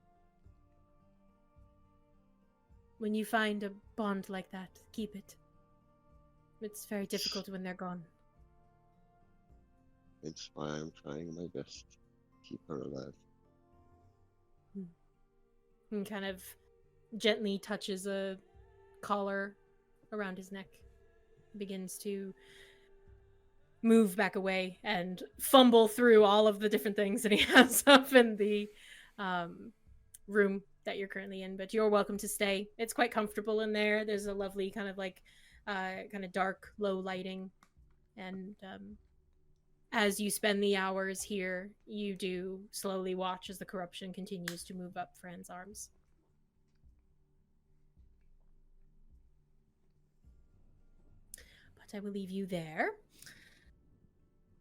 When you find a bond like that, keep it. It's very difficult when they're gone.
It's why I'm trying my best to keep her alive.
And kind of gently touches a collar around his neck. Begins to move back away and fumble through all of the different things that he has up in the room that you're currently in, but you're welcome to stay. It's quite comfortable in there. There's a lovely kind of like kind of dark, low lighting, and as you spend the hours here, you do slowly watch as the corruption continues to move up Fran's arms. But I will leave you there.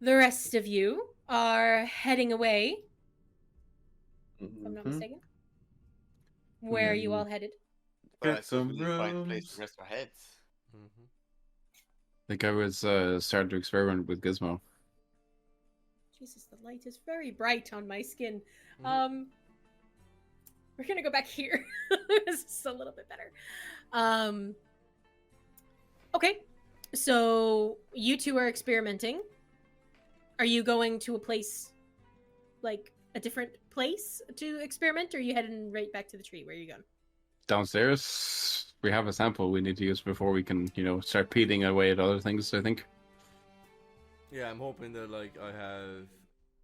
The rest of you are heading away, if I'm not mistaken. Where are you all headed?
Well, I
Get
suppose
some
we need to find a place
rooms.
to rest our heads.
Mm-hmm.
I think I was starting to experiment with Gizmo.
Jesus, the light is very bright on my skin.
Mhm.
We're gonna go back here. This is a little bit better. Okay, so you two are experimenting. Are you going to a place, like a different place to experiment, or are you heading right back to the tree? Where are you going?
Downstairs, we have a sample we need to use before we can, start peeling away at other things, I think.
Yeah, I'm hoping that like I have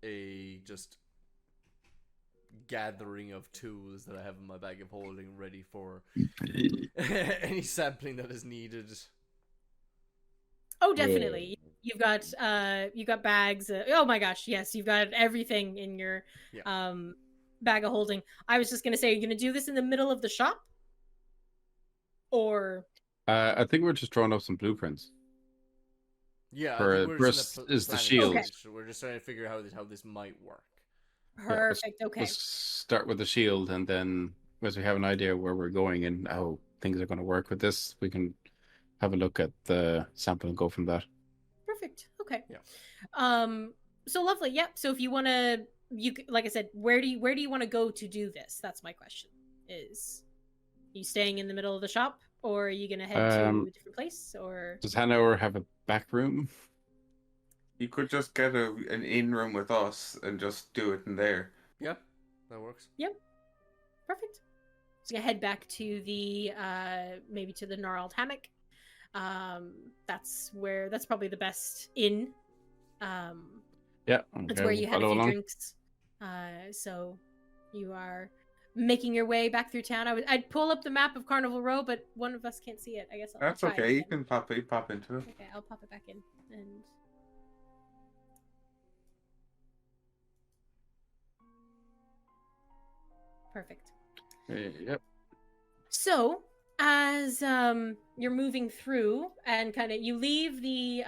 a just gathering of tools that I have in my bag of holding ready for any sampling that is needed.
Oh, definitely. You've got bags. Oh my gosh, yes, you've got everything in your bag of holding. I was just gonna say, are you gonna do this in the middle of the shop, or?
I think we're just drawing up some blueprints.
Yeah,
For
I think we're
first
just in
is the
planning
shield.
stage, so we're just trying to figure out how this might work.
Perfect. Okay.
Let's start with the shield, and then as we have an idea where we're going and how things are going to work with this, we can have a look at the sample and go from that.
Perfect. Okay.
Yeah.
So lovely. Yeah. So if you want to, like I said, where do you want to go to do this? That's my question. Is you staying in the middle of the shop, or are you gonna head to a different place, or
Does Hanover have a back room?
You could just get an in room with us and just do it in there.
Yeah, that works.
Perfect. So you head back to the maybe to the gnarled hammock. That's probably the best inn.
Yeah,
That's
okay,
where
we'll
you had a
follow
few
along.
drinks. So you are making your way back through town. I'd pull up the map of Carnival Row, but one of us can't see it. I guess I'll
That's
try it
okay. You
again.
can pop into it.
Okay, I'll pop it back in. And perfect.
Yep.
So, as you're moving through and kind of you leave the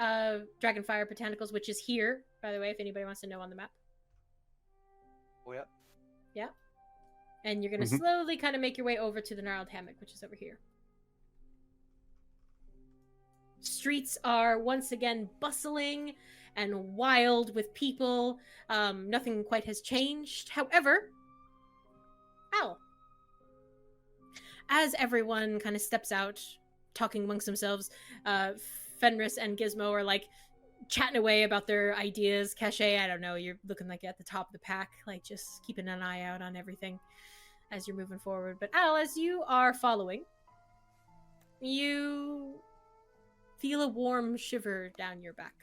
Dragonfire Botanicals, which is here, by the way, if anybody wants to know on the map.
Oh yeah.
Yeah. And you're going to slowly kind of make your way over to the Gnarled Hammock, which is over here. Streets are once again bustling and wild with people. Nothing quite has changed. However, Al, as everyone kind of steps out, talking amongst themselves, Fenris and Gizmo are like chatting away about their ideas. Caché, I don't know, you're looking like at the top of the pack, like just keeping an eye out on everything as you're moving forward. But Al, as you are following, you feel a warm shiver down your back.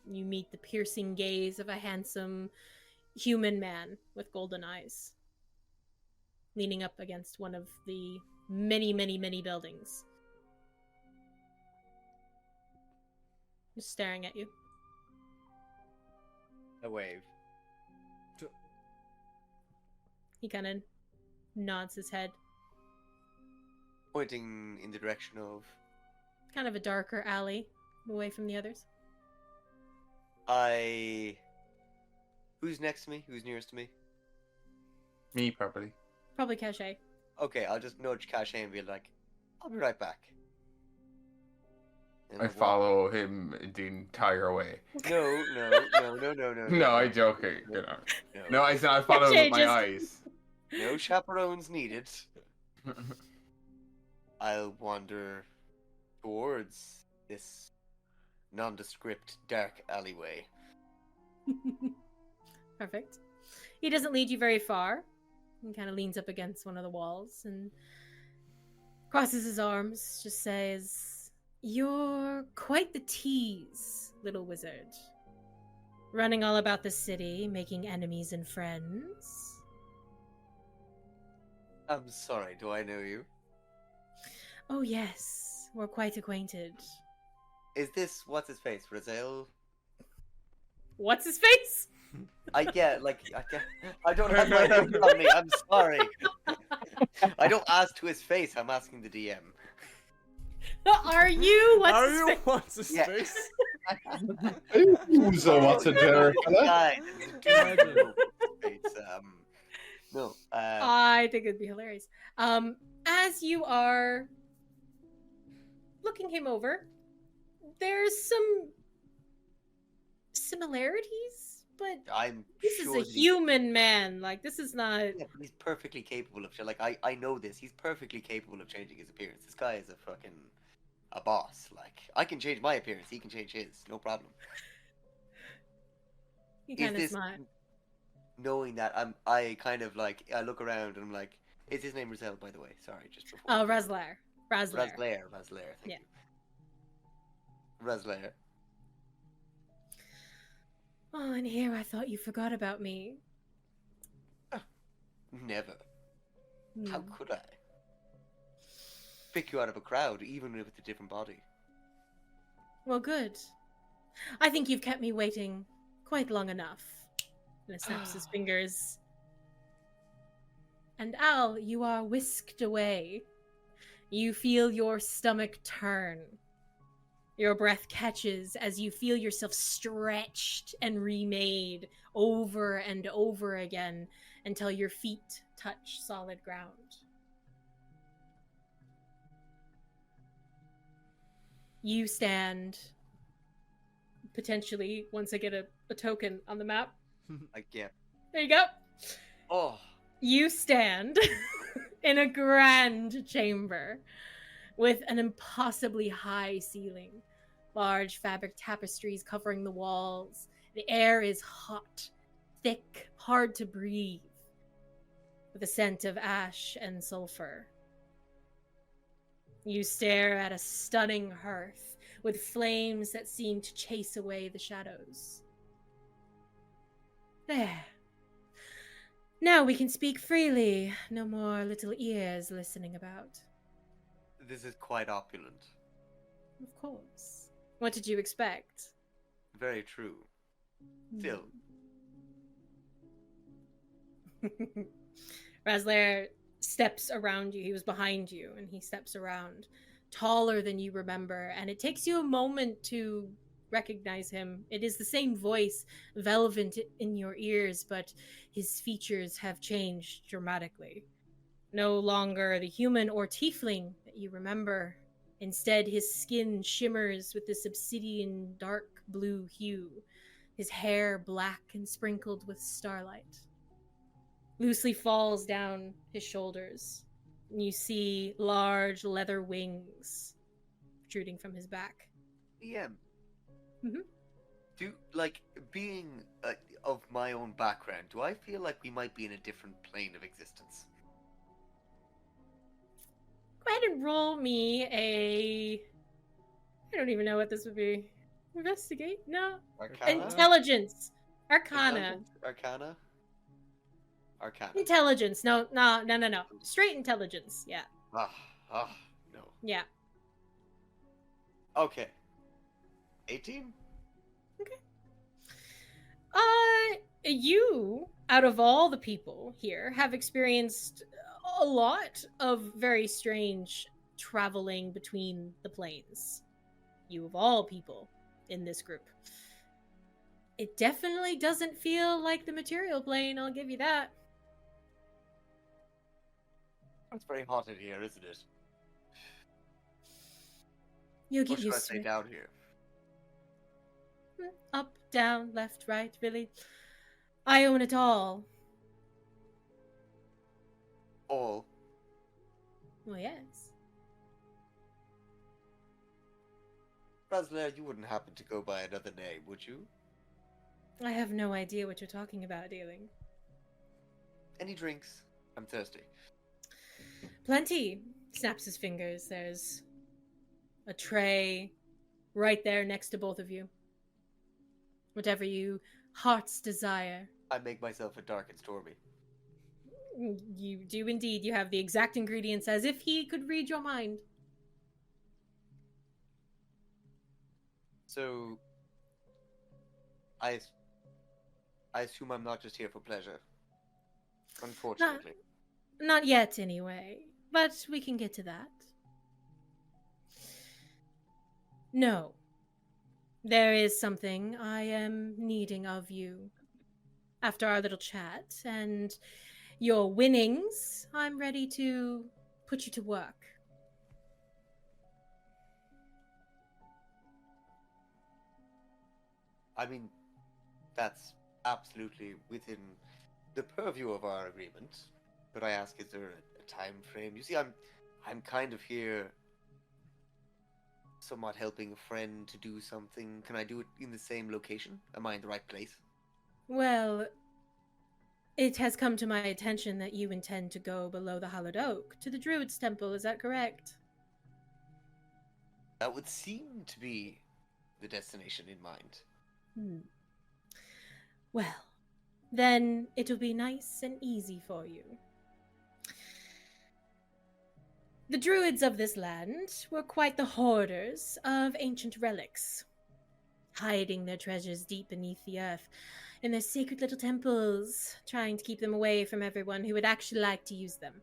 You meet the piercing gaze of a handsome human man with golden eyes, leaning up against one of the many, many, many buildings. Just staring at you.
A wave.
He kind of nods his head.
Pointing in the direction of...
Kind of a darker alley, away from the others.
Who's next to me? Who's nearest to me?
Me, probably.
Probably Caché.
Okay, I'll just nudge Caché and be like, I'll be right back. And
I
I'll walk.
follow him the entire way.
No.
No, I'm joking.
No.
You know. No, I said I follow him with my eyes.
No chaperones needed. I'll wander towards this nondescript dark alleyway.
Perfect. He doesn't lead you very far. He kind of leans up against one of the walls and crosses his arms, just says, "You're quite the tease, little wizard. Running all about the city, making enemies and friends."
I'm sorry, do I know you?
"Oh yes, we're quite acquainted."
Is this, what's his face, Razel?
What's his face?
I don't have my notes on me, I'm sorry. I don't ask to his face, I'm asking the DM.
Are you?
Are you? What's his
Yeah.
face?
So what's a generic fella?
Guys, it's, no,
I think it'd be hilarious. As you are looking him over, there's some similarities, but
I'm
this
sure
is a human man. Like, this is not...
Yeah, but he's perfectly capable of, like, I know this, he's perfectly capable of changing his appearance. This guy is a boss. Like, I can change my appearance, he can change his, no problem.
He kind of
this
smile.
knowing that I kind of like, I look around and I'm like, is his name Razel, by the way? Sorry, just before.
Oh, Razlair.
Razlair, thank
Yeah.
you. Razlair.
Oh, and here I thought you forgot about me.
Never.
Hmm.
How could I? Pick you out of a crowd, even with a different body.
Well, good. I think you've kept me waiting quite long enough. And he snaps his fingers. And Al, you are whisked away. You feel your stomach turn. Your breath catches as you feel yourself stretched and remade over and over again until your feet touch solid ground. You stand, potentially, once I get a token on the map.
Like, yeah.
There you go.
Oh.
You stand in a grand chamber with an impossibly high ceiling, large fabric tapestries covering the walls. The air is hot, thick, hard to breathe, with a scent of ash and sulfur. You stare at a stunning hearth with flames that seem to chase away the shadows. There. Now we can speak freely. No more little ears listening about.
This is quite opulent.
Of course. What did you expect?
Very true. Still.
Raslair steps around you. He was behind you, and he steps around, taller than you remember, and it takes you a moment to recognize him. It is the same voice, velvet in your ears, but his features have changed dramatically. No longer the human or tiefling that you remember. Instead, his skin shimmers with this obsidian dark blue hue, his hair black and sprinkled with starlight. Loosely falls down his shoulders, and you see large leather wings protruding from his back.
DM.
Mhm.
Being of my own background, do I feel like we might be in a different plane of existence?
Go ahead and roll me a... I don't even know what this would be. Investigate? No.
Arcana?
Intelligence. Arcana.
Arcana? Arcana.
Intelligence. No. Straight intelligence. Yeah.
No.
Yeah.
Okay. 18?
You, out of all the people here, have experienced a lot of very strange traveling between the planes. You, of all people in this group. It definitely doesn't feel like the material plane, I'll give you that.
It's very hot in here, isn't it?
You'll get
Or should I
used to
say
it.
down here?
Up, down, left, right, really. I own it all.
All.
Well, yes.
Raslair, you wouldn't happen to go by another name, would you?
I have no idea what you're talking about, dealing.
Any drinks? I'm thirsty.
Plenty. Snaps his fingers. There's a tray right there next to both of you. Whatever you heart's desire.
I make myself a dark and stormy.
You do indeed. You have the exact ingredients as if he could read your mind.
So, I assume I'm not just here for pleasure. Unfortunately.
Not yet, anyway. But we can get to that. No. There is something I am needing of you. After our little chat and your winnings, I'm ready to put you to work.
I mean, that's absolutely within the purview of our agreement. But I ask, is there a time frame? You see, I'm kind of here somewhat helping a friend to do something. Can I do it in the same location? Am I in the right place?
Well, it has come to my attention that you intend to go below the Hallowed Oak to the Druid's Temple, is that correct?
That would seem to be the destination in mind.
Well, then it'll be nice and easy for you. The druids of this land were quite the hoarders of ancient relics, hiding their treasures deep beneath the earth in their sacred little temples, trying to keep them away from everyone who would actually like to use them.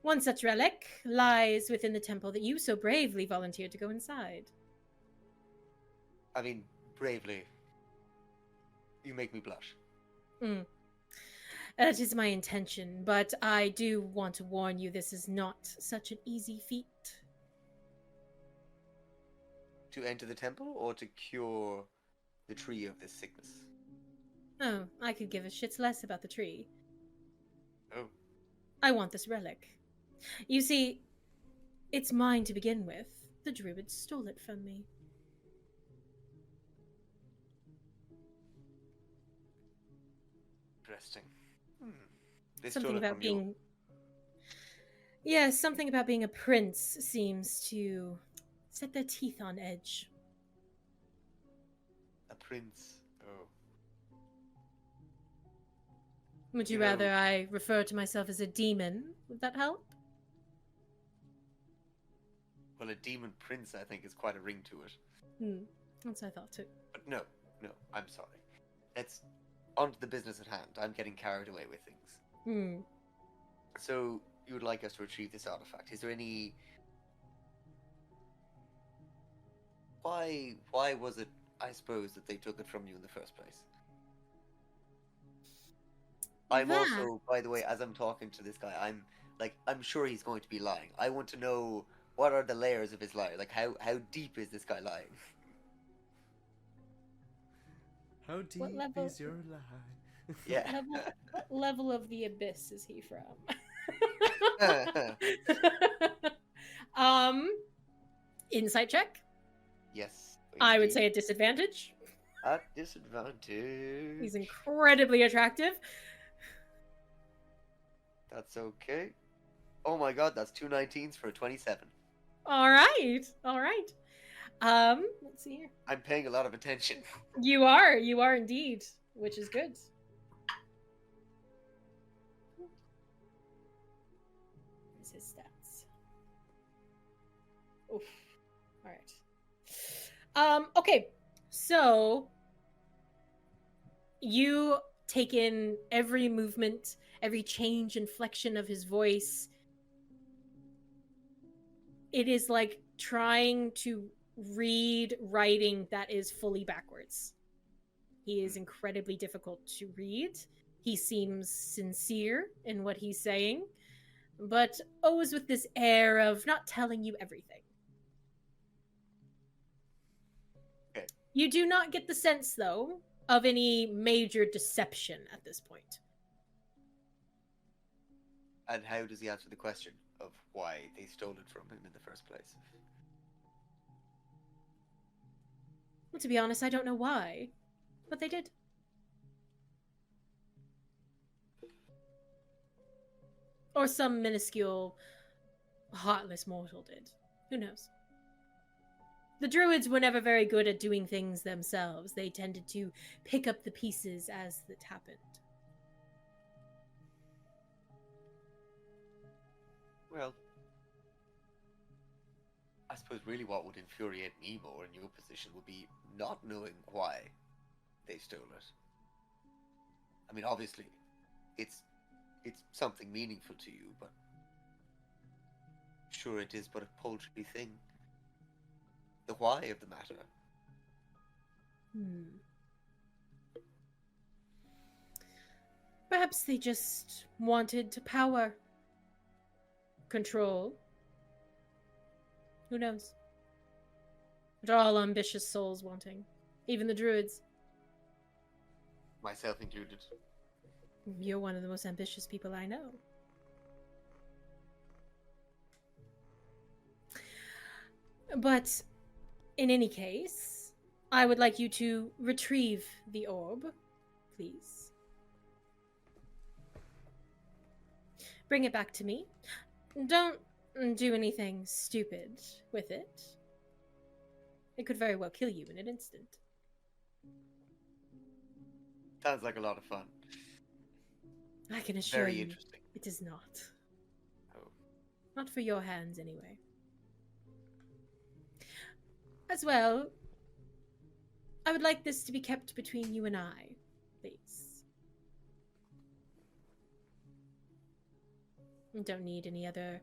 One such relic lies within the temple that you so bravely volunteered to go inside.
I mean, bravely. You make me blush.
That is my intention, but I do want to warn you this is not such an easy feat.
To enter the temple or to cure the tree of this sickness?
Oh, I could give a shit's less about the tree.
Oh.
I want this relic. You see, it's mine to begin with. The druids stole it from me.
Interesting. They
Something
stole it
about
from you.
being... Yes, something about being a prince seems to set their teeth on edge.
A prince. Oh.
Would you
You know-
rather I refer to myself as a demon? Would that help?
Well, a demon prince, I think, is quite a ring to it.
That's what I thought too.
But no, I'm sorry. Let's on to the business at hand. I'm getting carried away with things. So, you would like us to retrieve this artifact. Is there any... Why was it, I suppose, that they took it from you in the first place? I'm
That-
also, by the way, as I'm talking to this guy, I'm sure he's going to be lying. I want to know what are the layers of his lie. Like, how deep is this guy lying?
How deep
level-
is your lie?
Yeah.
What level of the abyss is he from? Insight check.
Yes.
I would
indeed.
say a disadvantage.
At disadvantage.
He's incredibly attractive.
That's okay. Oh my god, that's 2 19s for a 27.
All right. Let's see here.
I'm paying a lot of attention.
You are indeed, which is good. Here's his stats. Oof. All right. Okay. So you take in every movement, every change, inflection of his voice. It is like trying to read writing that is fully backwards. He is incredibly difficult to read. He seems sincere in what he's saying, but always with this air of not telling you everything.
Okay.
You do not get the sense, though, of any major deception at this point.
And how does he answer the question of why they stole it from him in the first place?
Well, to be honest, I don't know why, but they did. Or some minuscule, heartless mortal did. Who knows? The druids were never very good at doing things themselves. They tended to pick up the pieces as it happened.
Well, I suppose really what would infuriate me more in your position would be not knowing why they stole it. I mean, obviously, it's something meaningful to you, but sure it is but a paltry thing. The why of the matter.
Perhaps they just wanted to power. Control. Who knows? What are all ambitious souls wanting? Even the druids.
Myself included.
You're one of the most ambitious people I know. But in any case, I would like you to retrieve the orb, please. Bring it back to me. Don't do anything stupid with it. It could very well kill you in an instant.
Sounds like a lot of fun.
I can assure
Very
you,
interesting.
it is not.
Oh.
Not for your hands, anyway. As well, I would like this to be kept between you and I, please. I don't need any other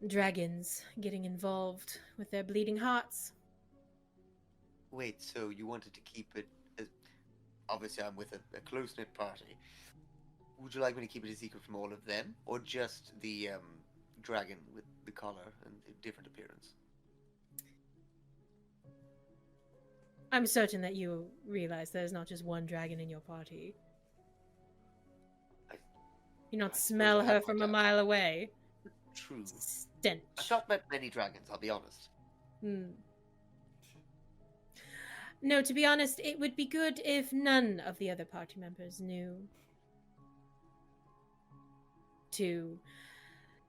dragons getting involved with their bleeding hearts.
Wait, so you wanted to keep it... Obviously, I'm with a close-knit party. Would you like me to keep it a secret from all of them? Or just the dragon with the collar and a different appearance?
I'm certain that you realize there's not just one dragon in your party. You not
I
smell
suppose I
her
have my
from a
doubts.
mile away.
True.
Stench.
I've not met many dragons, I'll be honest.
No, to be honest, it would be good if none of the other party members knew. to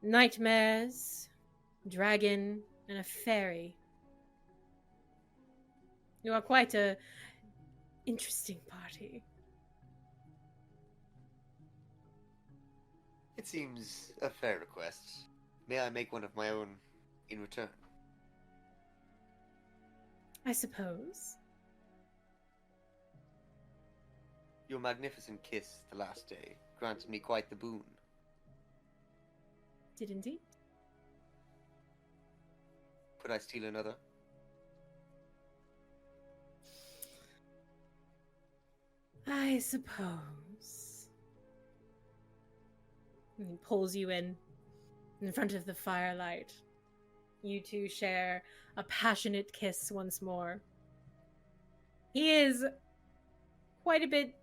nightmares, dragon, and a fairy. You are quite a interesting party.
It seems a fair request. May I make one of my own in return?
I suppose.
Your magnificent kiss the last day granted me quite the boon.
Did indeed.
Could I steal another?
I suppose. And he pulls you in front of the firelight. You two share a passionate kiss once more. He is quite a bit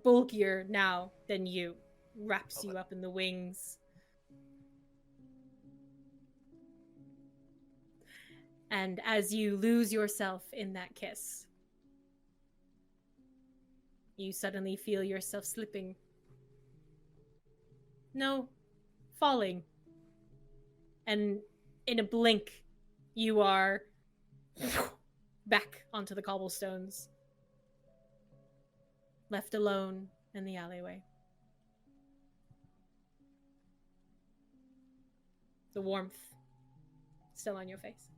bulkier now than you. Wraps you up in the wings. And as you lose yourself in that kiss, you suddenly feel yourself slipping. No, falling. And in a blink, you are back onto the cobblestones. Left alone in the alleyway. The warmth still on your face.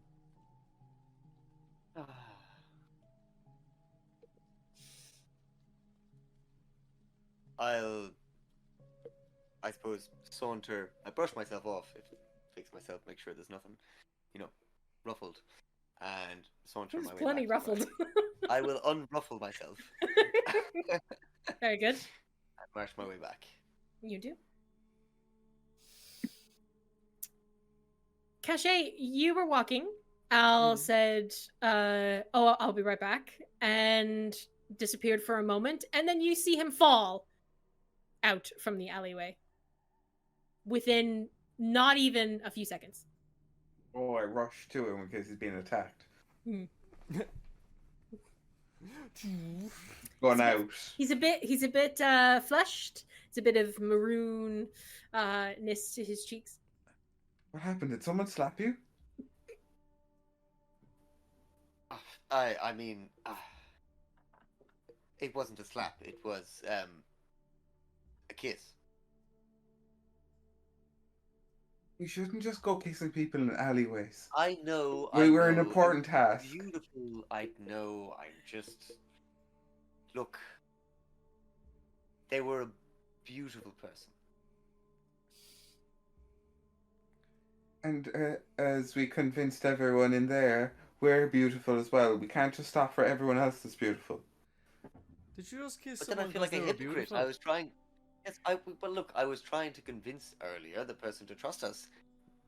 I suppose, saunter. I brush myself off, fix myself, make sure there's nothing, ruffled, and saunter
There's
my way
plenty
back to the
ruffled.
bar. I will unruffle myself.
Very good.
And march my way back.
You do. Caché, you were walking. Al said, I'll be right back, and disappeared for a moment, and then you see him fall out from the alleyway within not even a few seconds.
Oh, I rushed to him because he's being attacked. Gone out.
He's a bit flushed. It's a bit of maroon-ness to his cheeks.
What happened? Did someone slap you?
I mean, it wasn't a slap. It was a kiss.
You shouldn't just go kissing people in alleyways.
I know.
We were an
know.
important task.
Beautiful. I know. I'm just. Look. They were a beautiful person.
And as we convinced everyone in there, we're beautiful as well. We can't just stop for everyone else that's beautiful.
Did you just kiss
But then I
someone
feel like a
because they were
hypocrite.
beautiful?
I was trying. Yes, but look, I was trying to convince earlier the person to trust us.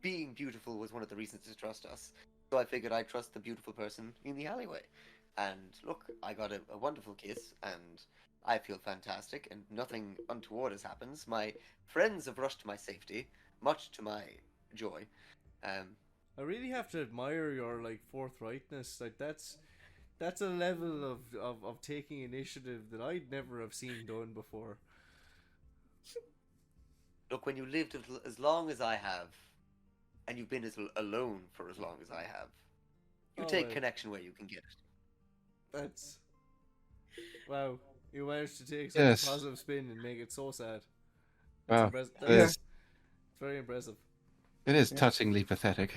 Being beautiful was one of the reasons to trust us. So I figured I'd trust the beautiful person in the alleyway. And look, I got a wonderful kiss, and I feel fantastic, and nothing untoward has happened. My friends have rushed to my safety, much to my joy.
I really have to admire your forthrightness. That's a level of taking initiative that I'd never have seen done before.
Look, when you lived as long as I have, and you've been alone for as long as I have, you take connection where you can get it.
That's... Wow. You managed to take such a positive spin and make it so sad.
Wow.
It's very impressive.
It is touchingly pathetic.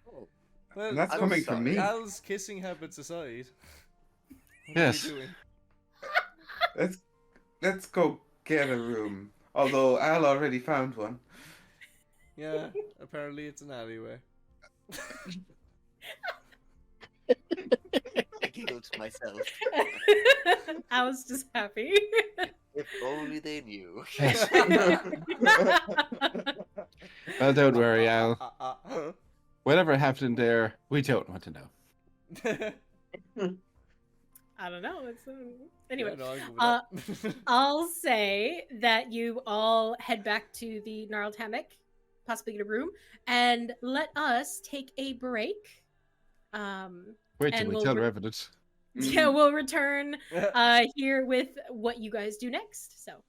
Well,
And that's coming from me.
Al's kissing habits aside, what
Yes.
are you doing?
Let's go get a room. Although Al already found one.
Yeah, apparently it's an alleyway.
I giggled to myself.
I was just happy.
If only they knew.
Well, don't worry, Al. Whatever happened there, we don't want to know.
I don't know. It's anyway.
Yeah, no, I'll go with that.
I'll say that you all head back to the gnarled hammock, possibly get a room, and let us take a break.
Wait till
And
we
we'll
tell
re-
Revenant.
Yeah, we'll return here with what you guys do next. So.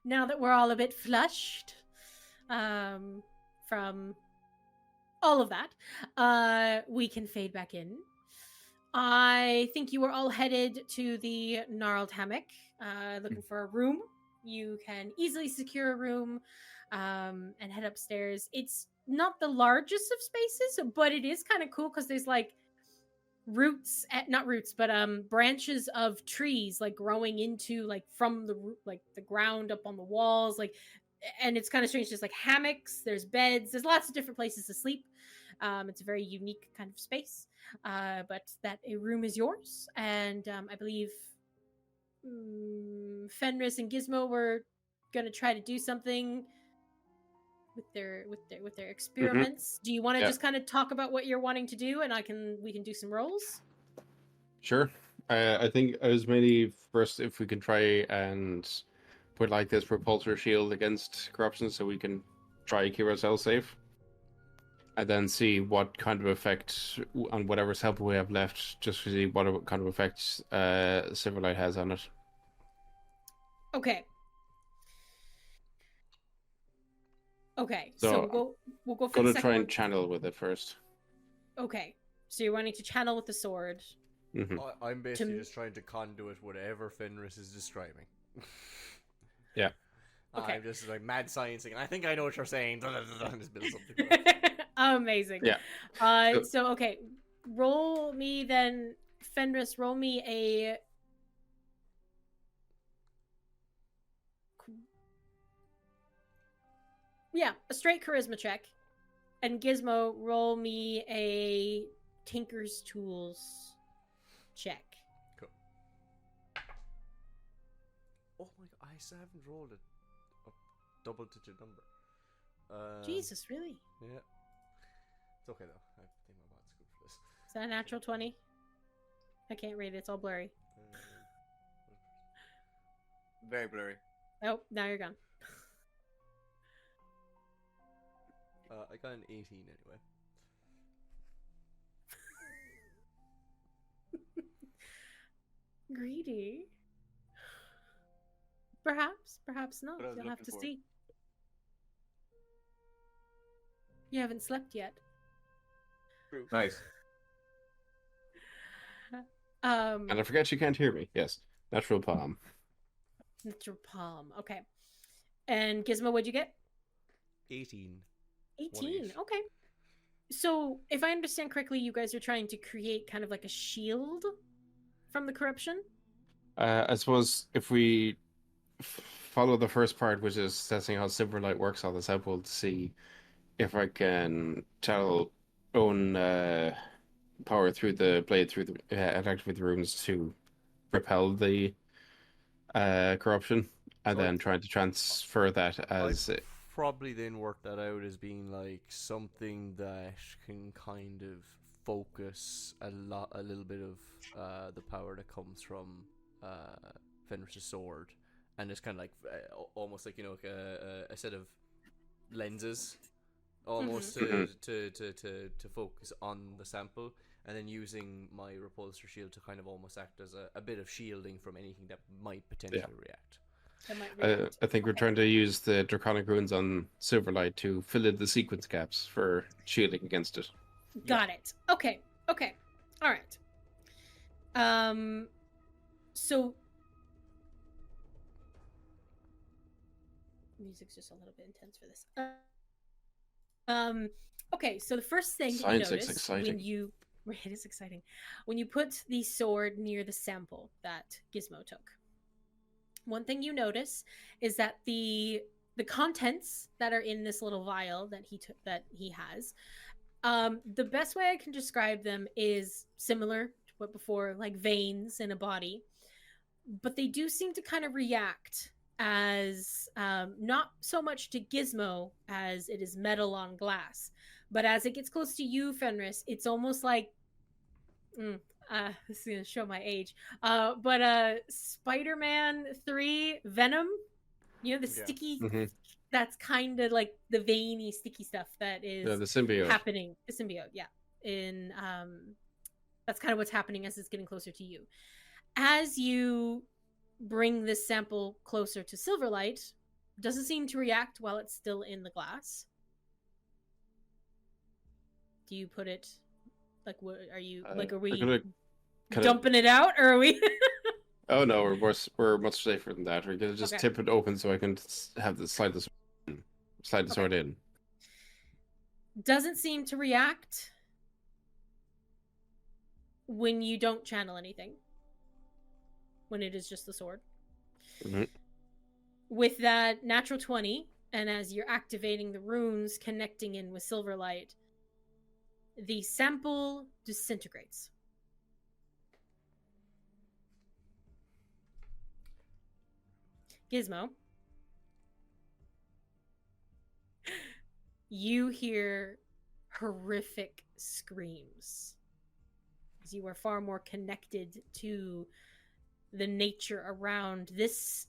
now that we're all a bit flushed from all of that, we can fade back in. I think you were all headed to the gnarled hammock, looking for a room. You can easily secure a room and head upstairs. It's not the largest of spaces, but it is kind of cool because there's like not roots, but branches of trees like growing into like from the ground up on the walls, like, and it's kind of strange. There's like hammocks, there's beds, there's lots of different places to sleep. It's a very unique kind of space, but that a room is yours, and I believe Fenris and Gizmo were gonna try to do something with their experiments. Do you want to just kind of talk about what you're wanting to do, and we can do some rolls?
Sure. I think I was mainly first if we can try and put like this repulsor shield against corruption, so we can try to keep ourselves safe, and then see what kind of effect on whatever sample we have left, just to see what kind of effects Silverlight has on it.
Okay, so we'll go for
gonna
the
try
second
and channel with it first.
Okay, so you're wanting to channel with the sword.
Mm-hmm.
I'm basically just trying to conduit whatever Fenris is describing.
Yeah.
Okay.
I'm just like mad sciencing, and I think I know what you're saying. Just build something.
Amazing.
Yeah.
So okay, roll me then, Fenris. Roll me a. Yeah, a straight charisma check. And Gizmo, roll me a Tinker's Tools check.
Cool. Oh my god, I still haven't rolled a double-digit number.
Jesus, really?
Yeah. It's okay though. I think my bot's good for this.
Is that a natural 20? I can't read it, it's all blurry.
Very blurry.
Oh, now you're gone.
I got an 18 anyway.
Greedy. Perhaps not.
What I was
You'll have
looking
to
for.
see. You haven't slept yet.
True.
Nice.
And I forget you can't hear me. Yes, natural palm.
Natural palm. Okay. And Gizmo, what'd you get?
18.
18. Okay. So, if I understand correctly, you guys are trying to create kind of like a shield from the corruption?
I suppose if we follow the first part, which is testing how Silverlight works on the sample, to see if I can channel own power through the blade through the activate the runes to repel the corruption, and then trying to transfer that as
I'd probably then work that out as being like something that can kind of focus a little bit of the power that comes from Fenris' sword, and it's kind of like almost like, you know, like a set of lenses almost to focus on the sample, and then using my repulsor shield to kind of almost act as a bit of shielding from anything that might potentially react.
I think we're trying to use the Draconic Runes on Silverlight to fill in the sequence gaps for shielding against it.
Got it. Okay. All right. So music's just a little bit intense for this. Okay, so the first thing that you notice when you it is exciting when you put the sword near the sample that Gizmo took. One thing you notice is that the contents that are in this little vial that he has, the best way I can describe them is similar to what before, like veins in a body, but they do seem to kind of react as not so much to Gizmo as it is metal on glass, but as it gets close to you, Fenris, it's almost like this is gonna show my age, but Spider-Man 3 Venom, you know, the sticky, that's kind of like the veiny sticky stuff that is
the symbiote
happening. The symbiote, yeah, in that's kind of what's happening as it's getting closer to you. As you bring this sample closer to Silverlight, doesn't seem to react while it's still in the glass. Do you put it like? What are you like? Are we dumping it out, or are we?
Oh no, we're much safer than that. We're gonna just tip it open so I can have the slide the sword in.
Doesn't seem to react when you don't channel anything. When it is just the sword.
Mm-hmm.
With that natural 20, and as you're activating the runes, connecting in with Silverlight, the sample disintegrates. Gizmo, you hear horrific screams. As you are far more connected to the nature around. This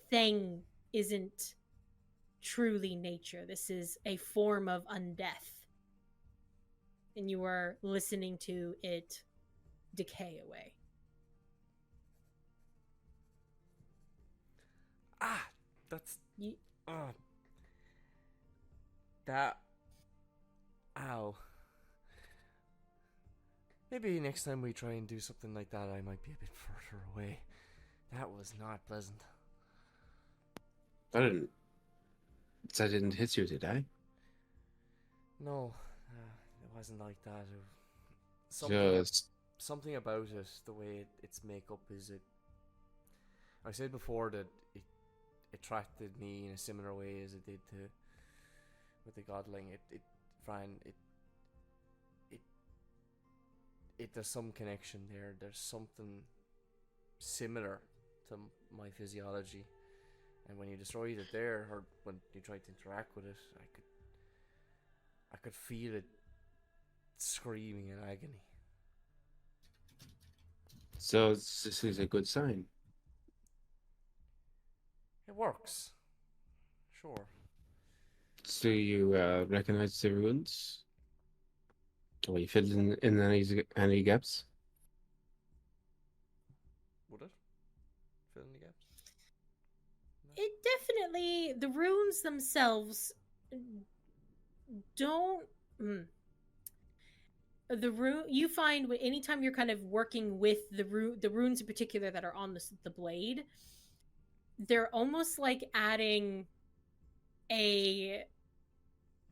thing isn't truly nature. This is a form of undeath. And you are listening to it decay away.
That's... that... Ow. Maybe next time we try and do something like that, I might be a bit further away. That was not pleasant.
I didn't hit you, did I?
No, it wasn't like that. Something about it, the way its makeup is it. I said before that it attracted me in a similar way as it did to with the godling. Fran, there's some connection there. There's something similar to my physiology, and when you destroyed it there, or when you tried to interact with it, I could feel it screaming in agony.
So this is a good sign.
It works. Sure.
Do you recognize the runes? Or you filled in any gaps?
Would it fill in the gaps? No.
It definitely, the runes themselves don't. The rune you find anytime you're kind of working with the runes in particular that are on the blade, they're almost like adding a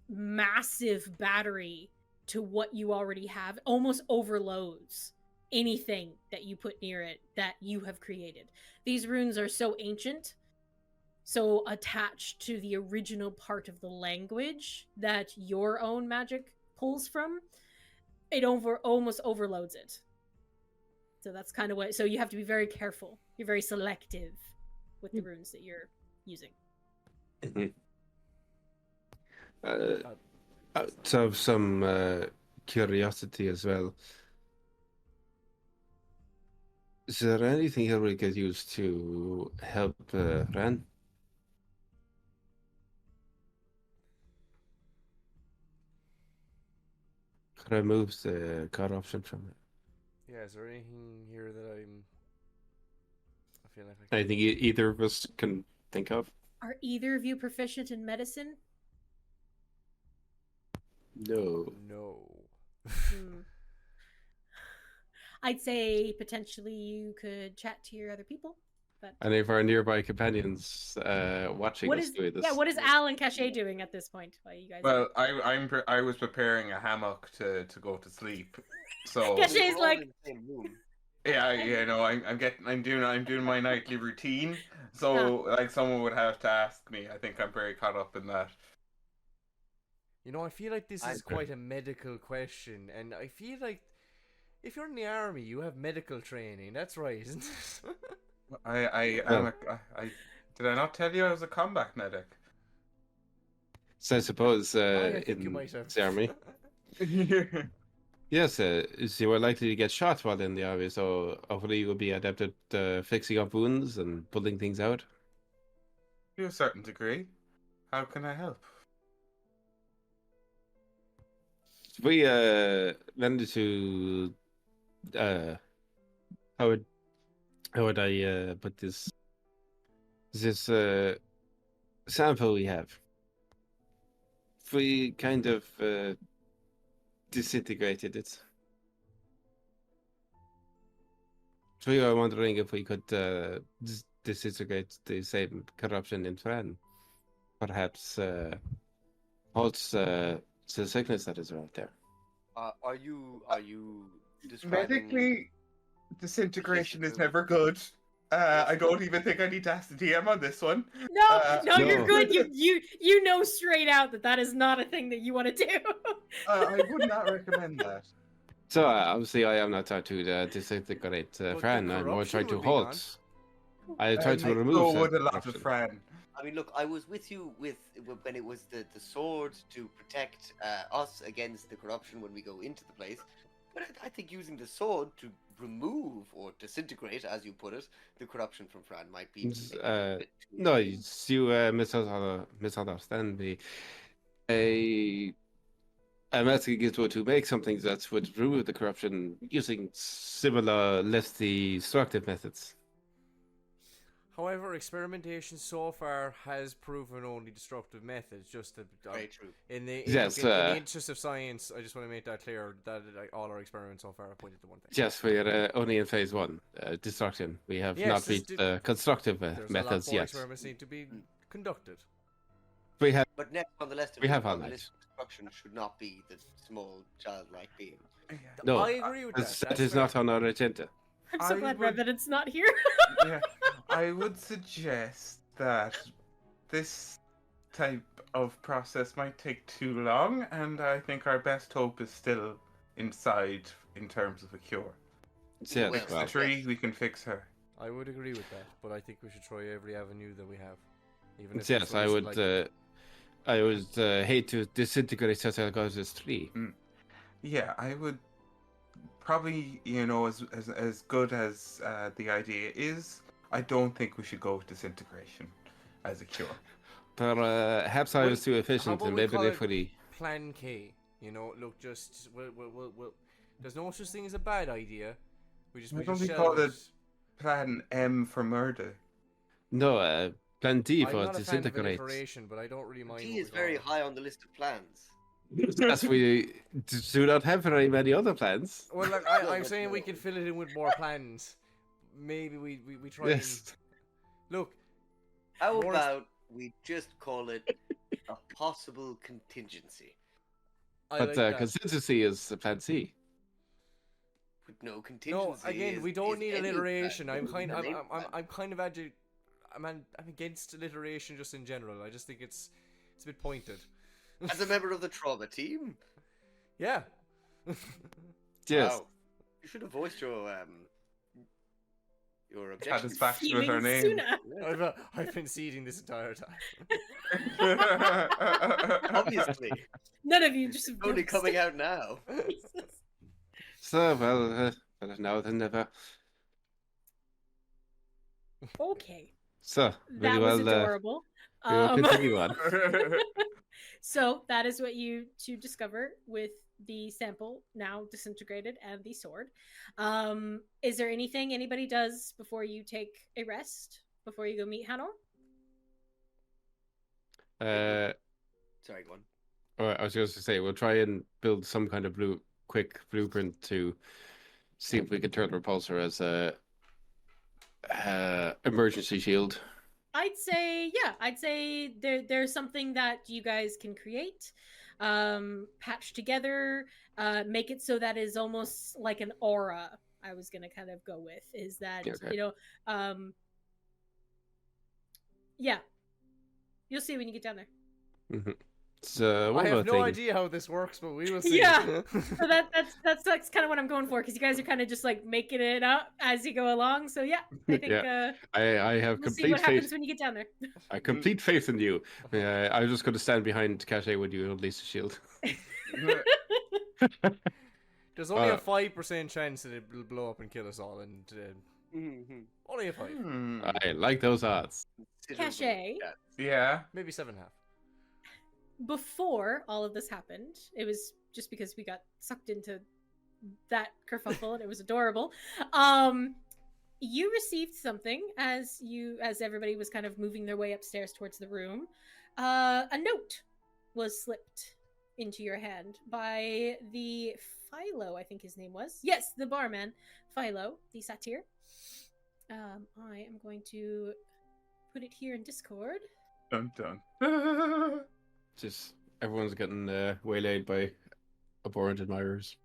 massive battery to what you already have. Almost overloads anything that you put near it that you have created. These runes are so ancient, so attached to the original part of the language that your own magic pulls from. It almost overloads it. So that's kind of what. So you have to be very careful. You're very selective with the runes that you're using.
Out of some curiosity as well, is there anything here we could use to help Fran? Remove the card option from it.
Yeah, is there anything here that I feel like I can...
Anything either of us can think of?
Are either of you proficient in medicine?
No.
I'd say potentially you could chat to your other people. But
any of our nearby companions watching us doing this?
Yeah, what is Al and Caché doing at this point? While you guys?
Well, I was preparing a hammock to go to sleep. So
Caché's like,
I'm doing my nightly routine. So like someone would have to ask me. I think I'm very caught up in that.
You know, I feel like this is quite a medical question, and I feel like if you're in the army, you have medical training. That's right, isn't it?
Did I not tell you I was a combat medic?
So I suppose
I think
in
you might have.
the army. Yes, you were likely to get shot while in the army, so hopefully you will be adept at fixing up wounds and pulling things out.
To a certain degree. How can I help?
We wanted to how would I put this? This sample we have, if we kind of disintegrated it, so we were wondering if we could disintegrate the same corruption in Fran, perhaps halts the sickness that is right there.
Are you describing...
Medically, disintegration is never good. I don't even think I need to ask the DM on this one.
No, you're
No.
good. You know straight out that is not a thing that you want to do.
I would not recommend that.
So obviously I am not trying to disintegrate
But
Fran.
the
I'm more trying to
corruption would be
halt. I tried to
And
remove
so
that
would a lot
corruption.
of Fran.
I mean, look, I was with you when it was the sword to protect us against the corruption when we go into the place. But I think using the sword to remove or disintegrate, as you put it, the corruption from Fran might be...
No, you misunderstand me. I'm asking Gizmo to make something that would remove the corruption using similar, less destructive methods.
However, experimentation so far has proven only destructive methods. Just to,
Very true.
in the
Yes,
in the interest of science, I just want to make that clear that all our experiments so far have pointed to one thing.
Yes, we're only in phase 1, destruction. We have
Yes,
not reached constructive
There's
methods
a lot more
yet.
experiments need to be conducted.
We have
But next on the list of
We have
on the
highlights.
list of destruction should not be the small childlike being.
no.
I agree with that.
That
That's
is
fair.
not on our agenda.
I'm so
I
glad
would-
Revenant's not here.
Yeah, I would suggest that this type of process might take too long, and I think our best hope is still inside in terms of a cure.
Yes,
Well,
Fix
well,
the tree, we can fix her.
I would agree with that, but I think we should try every avenue that we have. Even if
yes,
it's
I would.
like-
I would hate to disintegrate such a gorgeous tree.
Yeah, I would probably, as good as the idea is, I don't think we should go with disintegration as a cure.
Perhaps I was too
how
efficient,
about
and
we
maybe
call
they
it
fully.
Plan K. Look, just well, there's no such thing as a bad idea. We
Why
just
don't we
shelve
call
it.
it Plan M for murder?
No, plan D
I'm
for
not a fan of
disintegrate.
alliteration, but I don't really mind.
He
what
is
we
very
call it.
high on the list of plans.
As we do not have very many other plans.
Well, like,
No,
I'm
but
saying we
no.
can fill it in with more plans. Maybe we try
Yes.
and look.
How
More-
about we just call it a possible contingency
I
But
like that.
consistency is plan C.
with no
No,
contingency?
again, we don't need
any
alliteration.
plan.
I'm kind of I'm against alliteration just in general. I just think it's a bit pointed.
As a member of the trauma team,
Yeah.
Yes.
wow, you should have voiced your objection.
Satisfaction with her
Fuming
name.
Suna.
I've been seeding this entire time.
Obviously,
None of you just
only coming out now.
So well, better now than never.
Okay,
So
that
very
was
well.
adorable.
We will continue on.
So that is what you to discover with the sample now disintegrated and the sword. Is there anything anybody does before you take a rest before you go meet Hanor?
Sorry, go on.
Or I was going to say we'll try and build some kind of quick blueprint to see if we can turn the repulsor as a emergency shield.
I'd say there's something that you guys can create, patch together, make it so that is almost like an aura. I was gonna kind of go with is that
Okay.
yeah, you'll see when you get down there.
Mm-hmm. So one
I
more
have no
thing.
idea how this works, but we will see.
Yeah. So that's kind of what I'm going for because you guys are kind of just like making it up as you go along. So yeah, I think
I have
we'll see
complete
what happens
faith.
when you get down there.
I complete faith in you. I'm just going to stand behind Caché when you release the shield.
There's only a
Uh,
5% chance that it will blow up and kill us all, and only a 5,
I like those odds.
Caché.
Yeah.
maybe 7.5.
Before all of this happened, it was just because we got sucked into that kerfuffle and it was adorable. you received something as everybody was kind of moving their way upstairs towards the room. A note was slipped into your hand by the Philo, I think his name was. Yes, the barman, Philo, the satyr. I am going to put it here in Discord.
Dun dun.
Just everyone's getting waylaid by abhorrent admirers.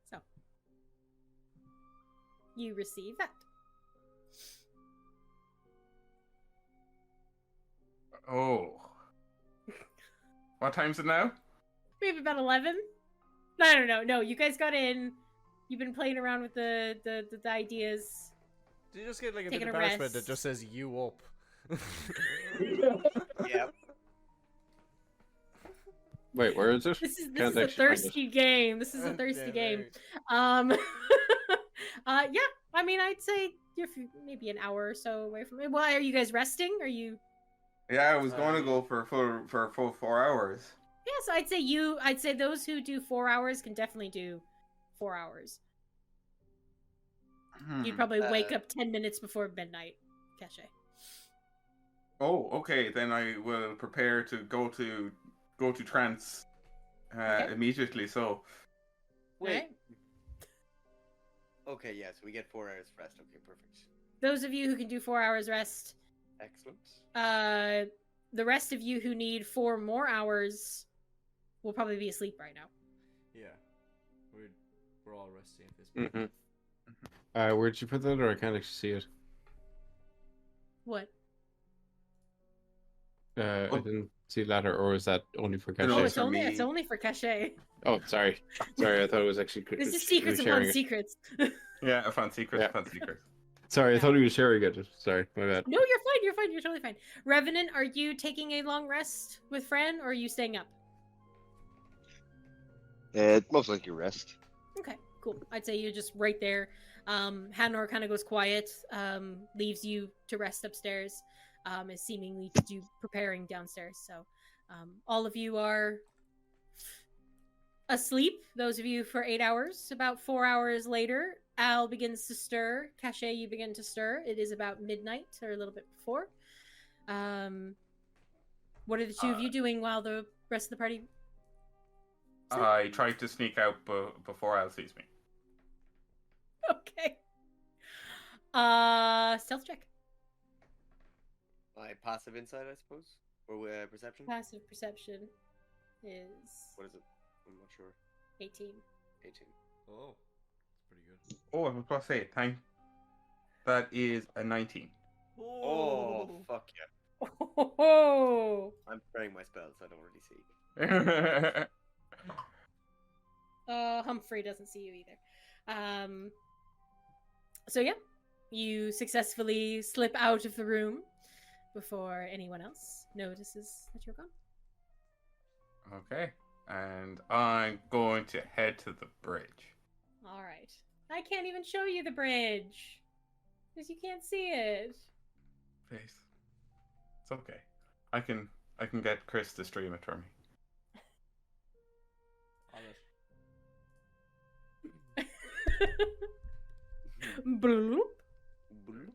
So, you receive that.
Oh. What time is it now?
Maybe about 11. No. You guys got in. You've been playing around with the ideas.
Do you just get like a
Taking
bit of
a
banishment
rest.
that just says "you up"?
Yep.
Wait, where is it?
This is
Can't
a
actually find it.
thirsty game. This is a thirsty
Yeah,
game.
very.
Yeah. I mean, I'd say you're maybe an hour or so away from it. Why are you guys resting? Are you?
Yeah, I was going to go for a full 4 hours.
Yeah, so I'd say those who do 4 hours can definitely do 4 hours. You'd probably wake up 10 minutes before midnight, Caché.
Oh, okay. Then I will prepare to go to trance
Okay.
immediately. So
Wait.
Alright.
Okay, yeah, so we get 4 hours rest. Okay, perfect.
Those of you who can do 4 hours rest,
Excellent.
the rest of you who need 4 more hours will probably be asleep right now.
Yeah, we're all resting at this point.
Mm-hmm. Where'd you put that, or I can't actually see it?
What?
I didn't see that, or is that only for
No,
Oh,
Caché?
it's
for
only
me.
it's only for Caché.
Oh, sorry. I thought it was actually.
This is secrets upon
sharing it.
secrets.
yeah, I found secrets.
Yeah.
I found secrets.
Sorry, I thought he was sharing it. Sorry, my bad.
No, you're fine. You're fine. You're totally fine. Revenant, are you taking a long rest with Fran, or are you staying up?
Most likely rest.
Okay, cool. I'd say you're just right there. Hanor kind of goes quiet, leaves you to rest upstairs, is seemingly to do preparing downstairs. So, all of you are asleep. Those of you for 8 hours. About 4 hours later, Al begins to stir. Caché, you begin to stir. It is about midnight or a little bit before. What are the two of you doing while the rest of the party?
I tried to sneak out before Al sees me.
Okay. Stealth check.
My passive insight, I suppose? Or perception?
Passive perception is
What is it? I'm not sure.
18.
18.
Oh, that's pretty good.
Oh, I was about to say, thank. That is a 19.
Oh, fuck yeah.
Oh,
I'm preparing my spells, so I don't really see.
Humphrey doesn't see you either. So yeah, you successfully slip out of the room before anyone else notices that you're gone.
Okay, and I'm going to head to the bridge.
All right. I can't even show you the bridge because you can't see it.
Please, it's okay. I can get Chris to stream it for me.
Bloop.
Bloop.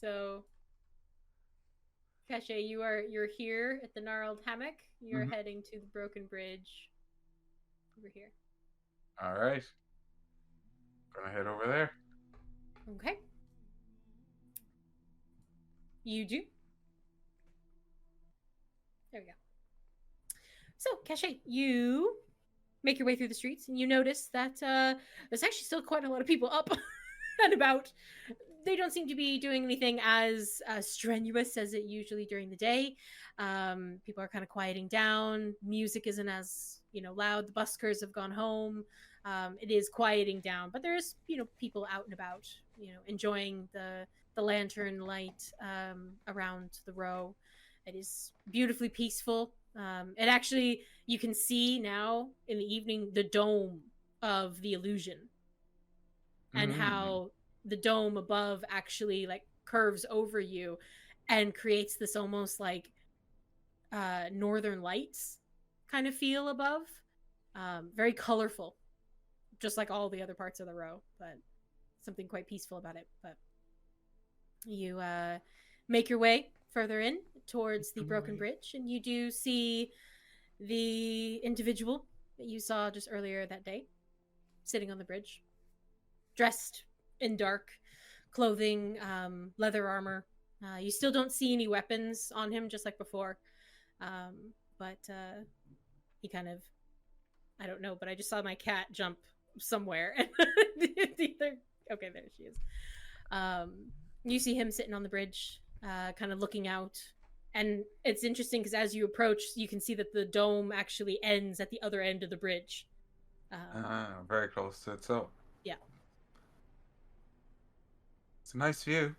So, Caché, you're here at the gnarled hammock. You're
Mhm.
heading to the broken bridge over here.
All right, gonna head over there.
Okay. You do. There we go. So, Caché, you make your way through the streets, and you notice that there's actually still quite a lot of people up and about. They don't seem to be doing anything as strenuous as it usually during the day. People are kind of quieting down. Music isn't as loud. The buskers have gone home. It is quieting down, but there's people out and about, enjoying the lantern light around the row. It is beautifully peaceful. It actually, you can see now in the evening the dome of the illusion, and how the dome above actually like curves over you and creates this almost like northern lights kind of feel above. Very colorful, just like all the other parts of the row, but something quite peaceful about it. But you make your way further in towards the broken bridge, and you do see the individual that you saw just earlier that day sitting on the bridge, dressed in dark clothing, leather armor. You still don't see any weapons on him, just like before. But he kind of, I don't know, but I just saw my cat jump somewhere. Okay, there she is. You see him sitting on the bridge, kind of looking out. And it's interesting because as you approach, you can see that the dome actually ends at the other end of the bridge.
Very close to it, so.
Yeah.
It's a nice view.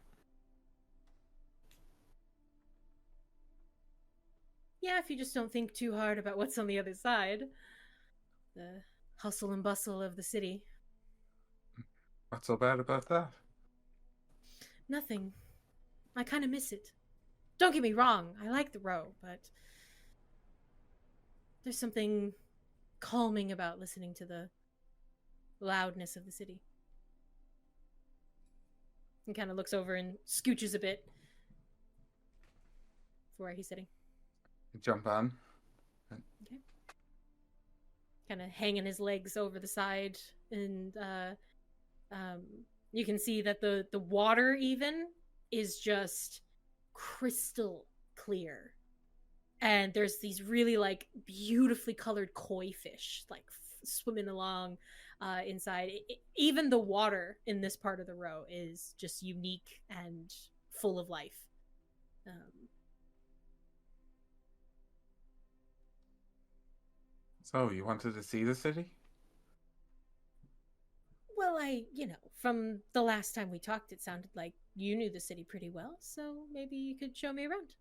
Yeah, if you just don't think too hard about what's on the other side. The hustle and bustle of the city.
What's so bad about that?
Nothing. I kind of miss it. Don't get me wrong, I like the row, but there's something calming about listening to the loudness of the city. He kind of looks over and scooches a bit for where he's sitting.
You jump on.
Okay. Kind of hanging his legs over the side, and you can see that the water even is just crystal clear, and there's these really like beautifully colored koi fish like swimming along inside. Even the water in this part of the row is just unique and full of life.
So, you wanted to see the city?
Well, from the last time we talked, it sounded like you knew the city pretty well, so maybe you could show me around.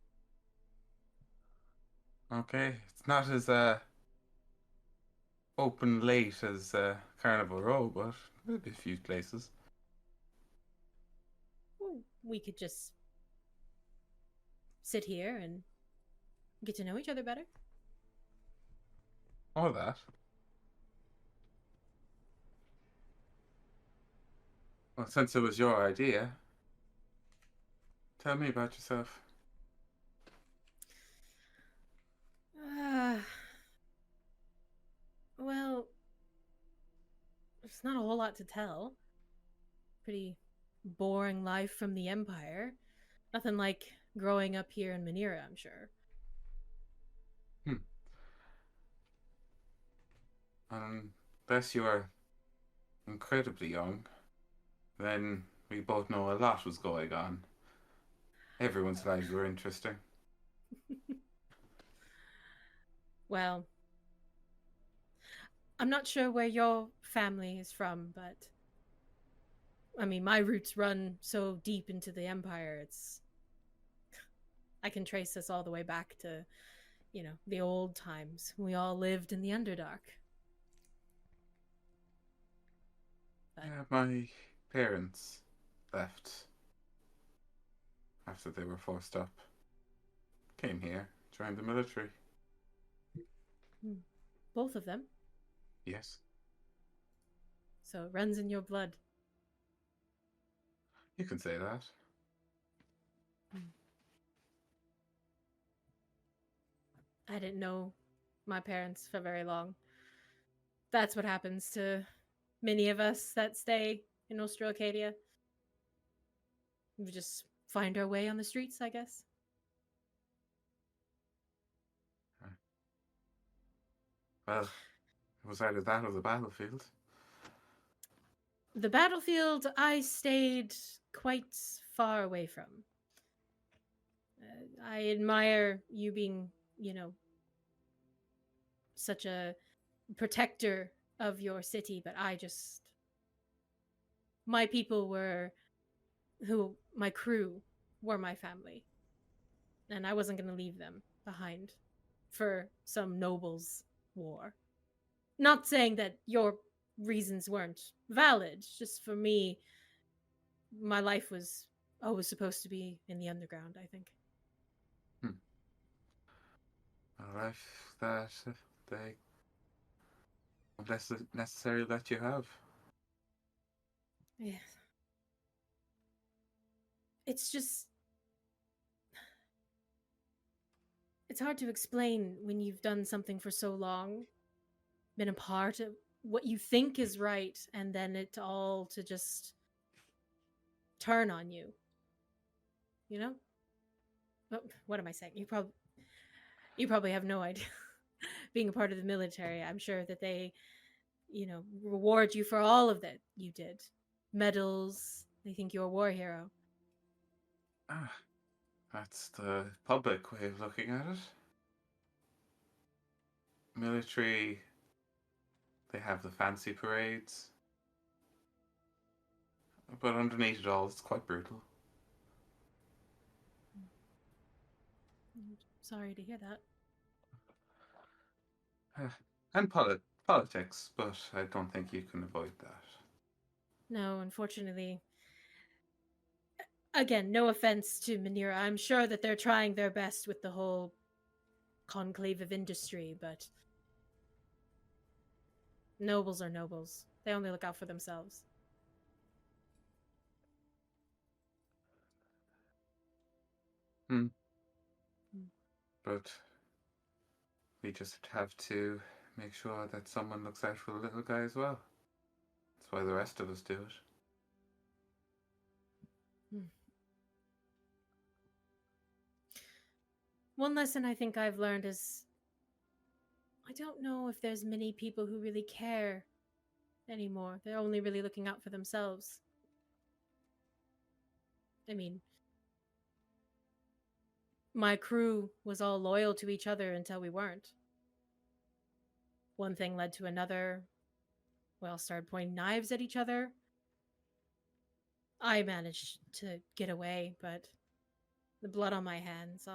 Okay, it's not as open late as Carnival Row, but there'll be a few places.
Well, we could just sit here and get to know each other better.
All that. Well, since it was your idea, tell me about yourself.
Well, there's not a whole lot to tell. Pretty boring life from the Empire. Nothing like growing up here in Manira, I'm sure.
Unless you are incredibly young, then we both know a lot was going on. Everyone's lives were interesting.
Well, I'm not sure where your family is from, but I mean, my roots run so deep into the Empire, I can trace us all the way back to, the old times. We all lived in the Underdark. But...
Yeah, my parents left after they were forced up. Came here, joined the military.
Both of them?
Yes.
So it runs in your blood.
You can say that.
I didn't know my parents for very long. That's what happens to many of us that stay in Austro-Acadia. We just find our way on the streets, I guess.
Well, it was either that or the battlefield.
The battlefield I stayed quite far away from. I admire you being, such a protector of your city, but my people my crew were my family. And I wasn't going to leave them behind for some noble's war. Not saying that your reasons weren't valid, just for me, my life was always supposed to be in the underground, I think.
A life that they unless it's necessary that you have.
Yeah. It's just... It's hard to explain when you've done something for so long, been a part of what you think is right, and then it all to just turn on you. You know? What am I saying? You probably have no idea. Being a part of the military, I'm sure that they, reward you for all of that you did. Medals, they think you're a war hero.
Ah, that's the public way of looking at it. Military, they have the fancy parades. But underneath it all, it's quite brutal.
Sorry to hear that.
And politics, but I don't think you can avoid that.
No, unfortunately. Again, no offense to Manira. I'm sure that they're trying their best with the whole conclave of industry, but nobles are nobles. They only look out for themselves.
But we just have to make sure that someone looks out for the little guy as well. That's why the rest of us do it.
One lesson I think I've learned is I don't know if there's many people who really care anymore. They're only really looking out for themselves. I mean, my crew was all loyal to each other until we weren't. One thing led to another. We all started pointing knives at each other. I managed to get away, but the blood on my hands,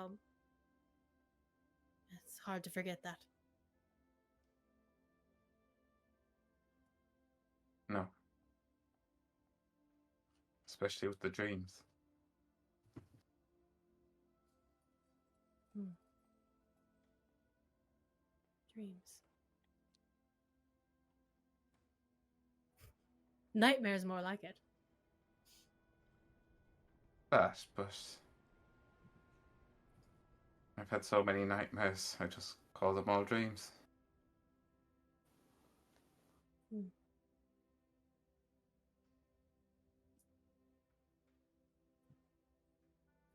it's hard to forget that.
No. Especially with the dreams.
Dreams. Nightmares more like it.
But I've had so many nightmares, I just call them all dreams.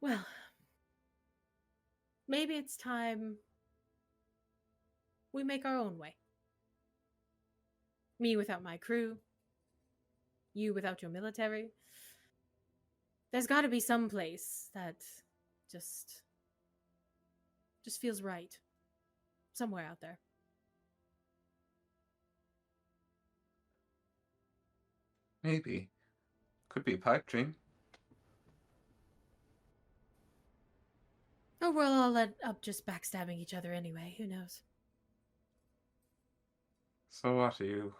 Well, maybe it's time we make our own way. Me without my crew. You without your military. There's got to be some place that just feels right. Somewhere out there.
Maybe. Could be a pipe dream.
Or we'll all end up just backstabbing each other anyway. Who knows?
So what, are you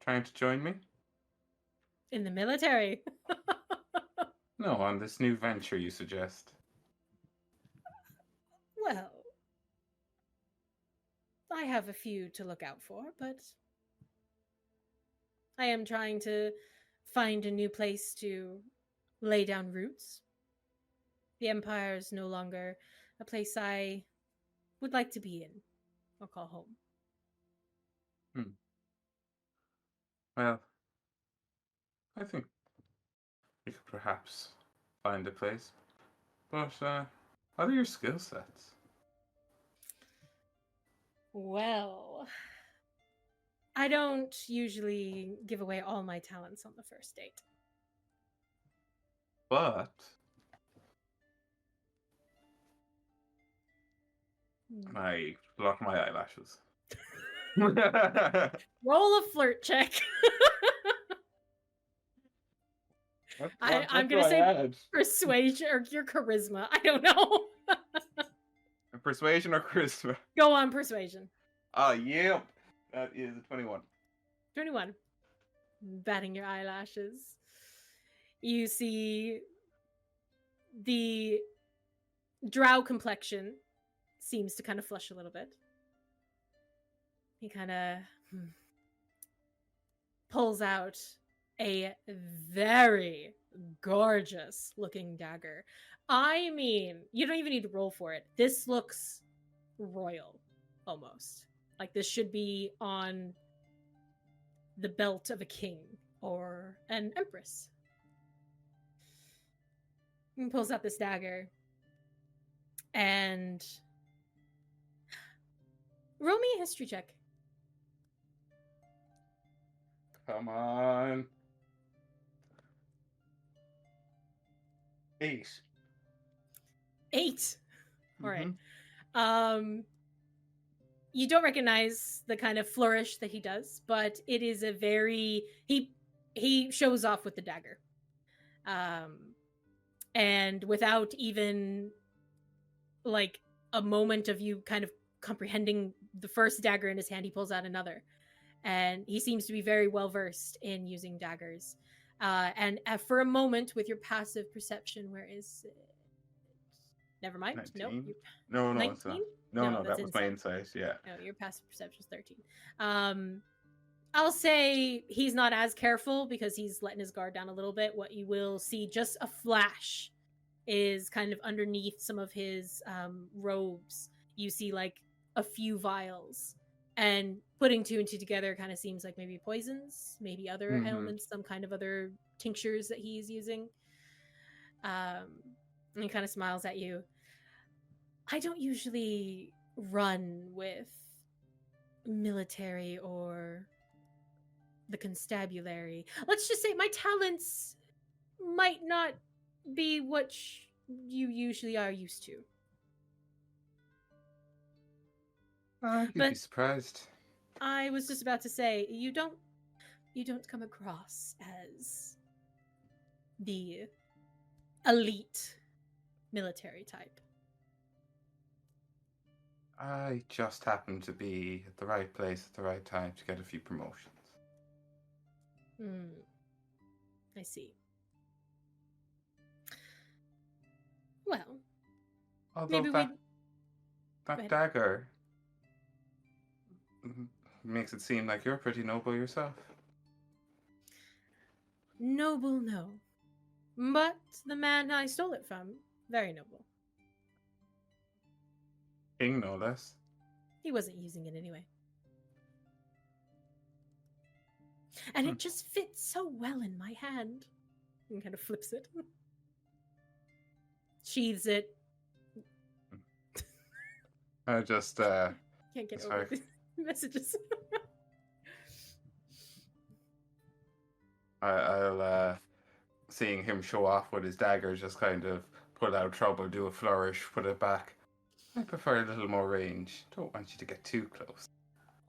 trying to join me?
In the military.
No, on this new venture you suggest.
Well, I have a few to look out for, but I am trying to find a new place to lay down roots. The Empire is no longer a place I would like to be in or call home.
Well, I think we could perhaps find a place. But, what are your skill sets?
Well, I don't usually give away all my talents on the first date.
But I block my eyelashes.
Roll a flirt check. I'm going to say persuasion or your charisma. I don't know.
Persuasion or charisma?
Go on, persuasion.
Oh, yep. That is a 21.
21. Batting your eyelashes. You see the drow complexion seems to kind of flush a little bit. He kind of pulls out a very gorgeous looking dagger. I mean, you don't even need to roll for it. This looks royal, almost. Like this should be on the belt of a king or an empress. He pulls out this dagger and roll me a history check.
Come on. 8.
8. All right.
Mhm.
You don't recognize the kind of flourish that he does, but it is a very he shows off with the dagger. And without even like a moment of you kind of comprehending the first dagger in his hand, he pulls out another. And he seems to be very well versed in using daggers. And for a moment, with your passive perception, where is it? Never mind.
19?
Nope.
No, it's
19?
not. No,
No,
that
that's
was my insight, yeah.
No, your passive perception is 13. I'll say he's not as careful because he's letting his guard down a little bit. What you will see, just a flash, is kind of underneath some of his robes. You see like a few vials. And putting two and two together kind of seems like maybe poisons, maybe other ailments, some kind of other tinctures that he's using. And he kind of smiles at you. I don't usually run with military or the constabulary. Let's just say my talents might not be what you usually are used to.
You'd be surprised.
I was just about to say, you don't come across as the elite military type.
I just happened to be at the right place at the right time to get a few promotions.
I see. Well,
Although
maybe
that dagger makes it seem like you're pretty noble yourself.
Noble, no. But the man I stole it from, very noble.
King, no less.
He wasn't using it anyway. And it just fits so well in my hand. And kind of flips it. Sheathes it.
I just,
Can't get
sorry.
over these messages.
I'll seeing him show off with his dagger, just kind of pull out trouble, do a flourish, put it back. I prefer a little more range. Don't want you to get too close.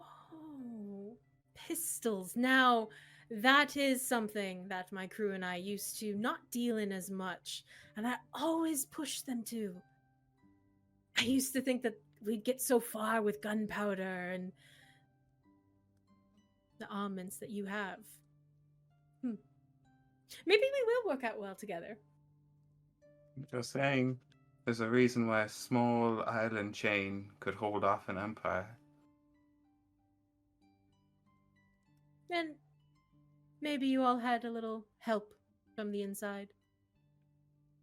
Oh, pistols. Now, that is something that my crew and I used to not deal in as much, and I always pushed them to. I used to think that we'd get so far with gunpowder and the armaments that you have. Maybe we will work out well together.
Just saying, there's a reason why a small island chain could hold off an empire.
And maybe you all had a little help from the inside.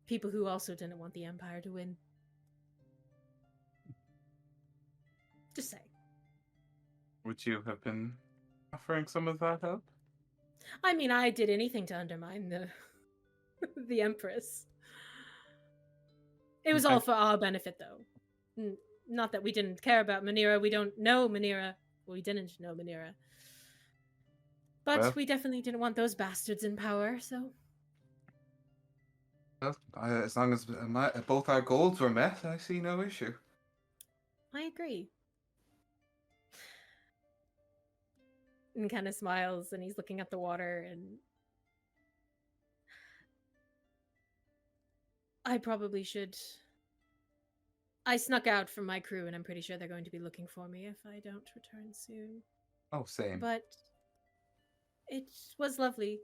People who also didn't want the empire to win. Just saying.
Would you have been offering some of that help?
I mean, I did anything to undermine the Empress. It was all for our benefit, though. Not that we didn't care about Manira. We don't know Manira. We didn't know Manira. But we definitely didn't want those bastards in power, so...
Well, as long as both our goals were met, I see no issue.
I agree. And kind of smiles, and he's looking at the water, and... I probably should... I snuck out from my crew, and I'm pretty sure they're going to be looking for me if I don't return soon.
Oh, same.
But it was lovely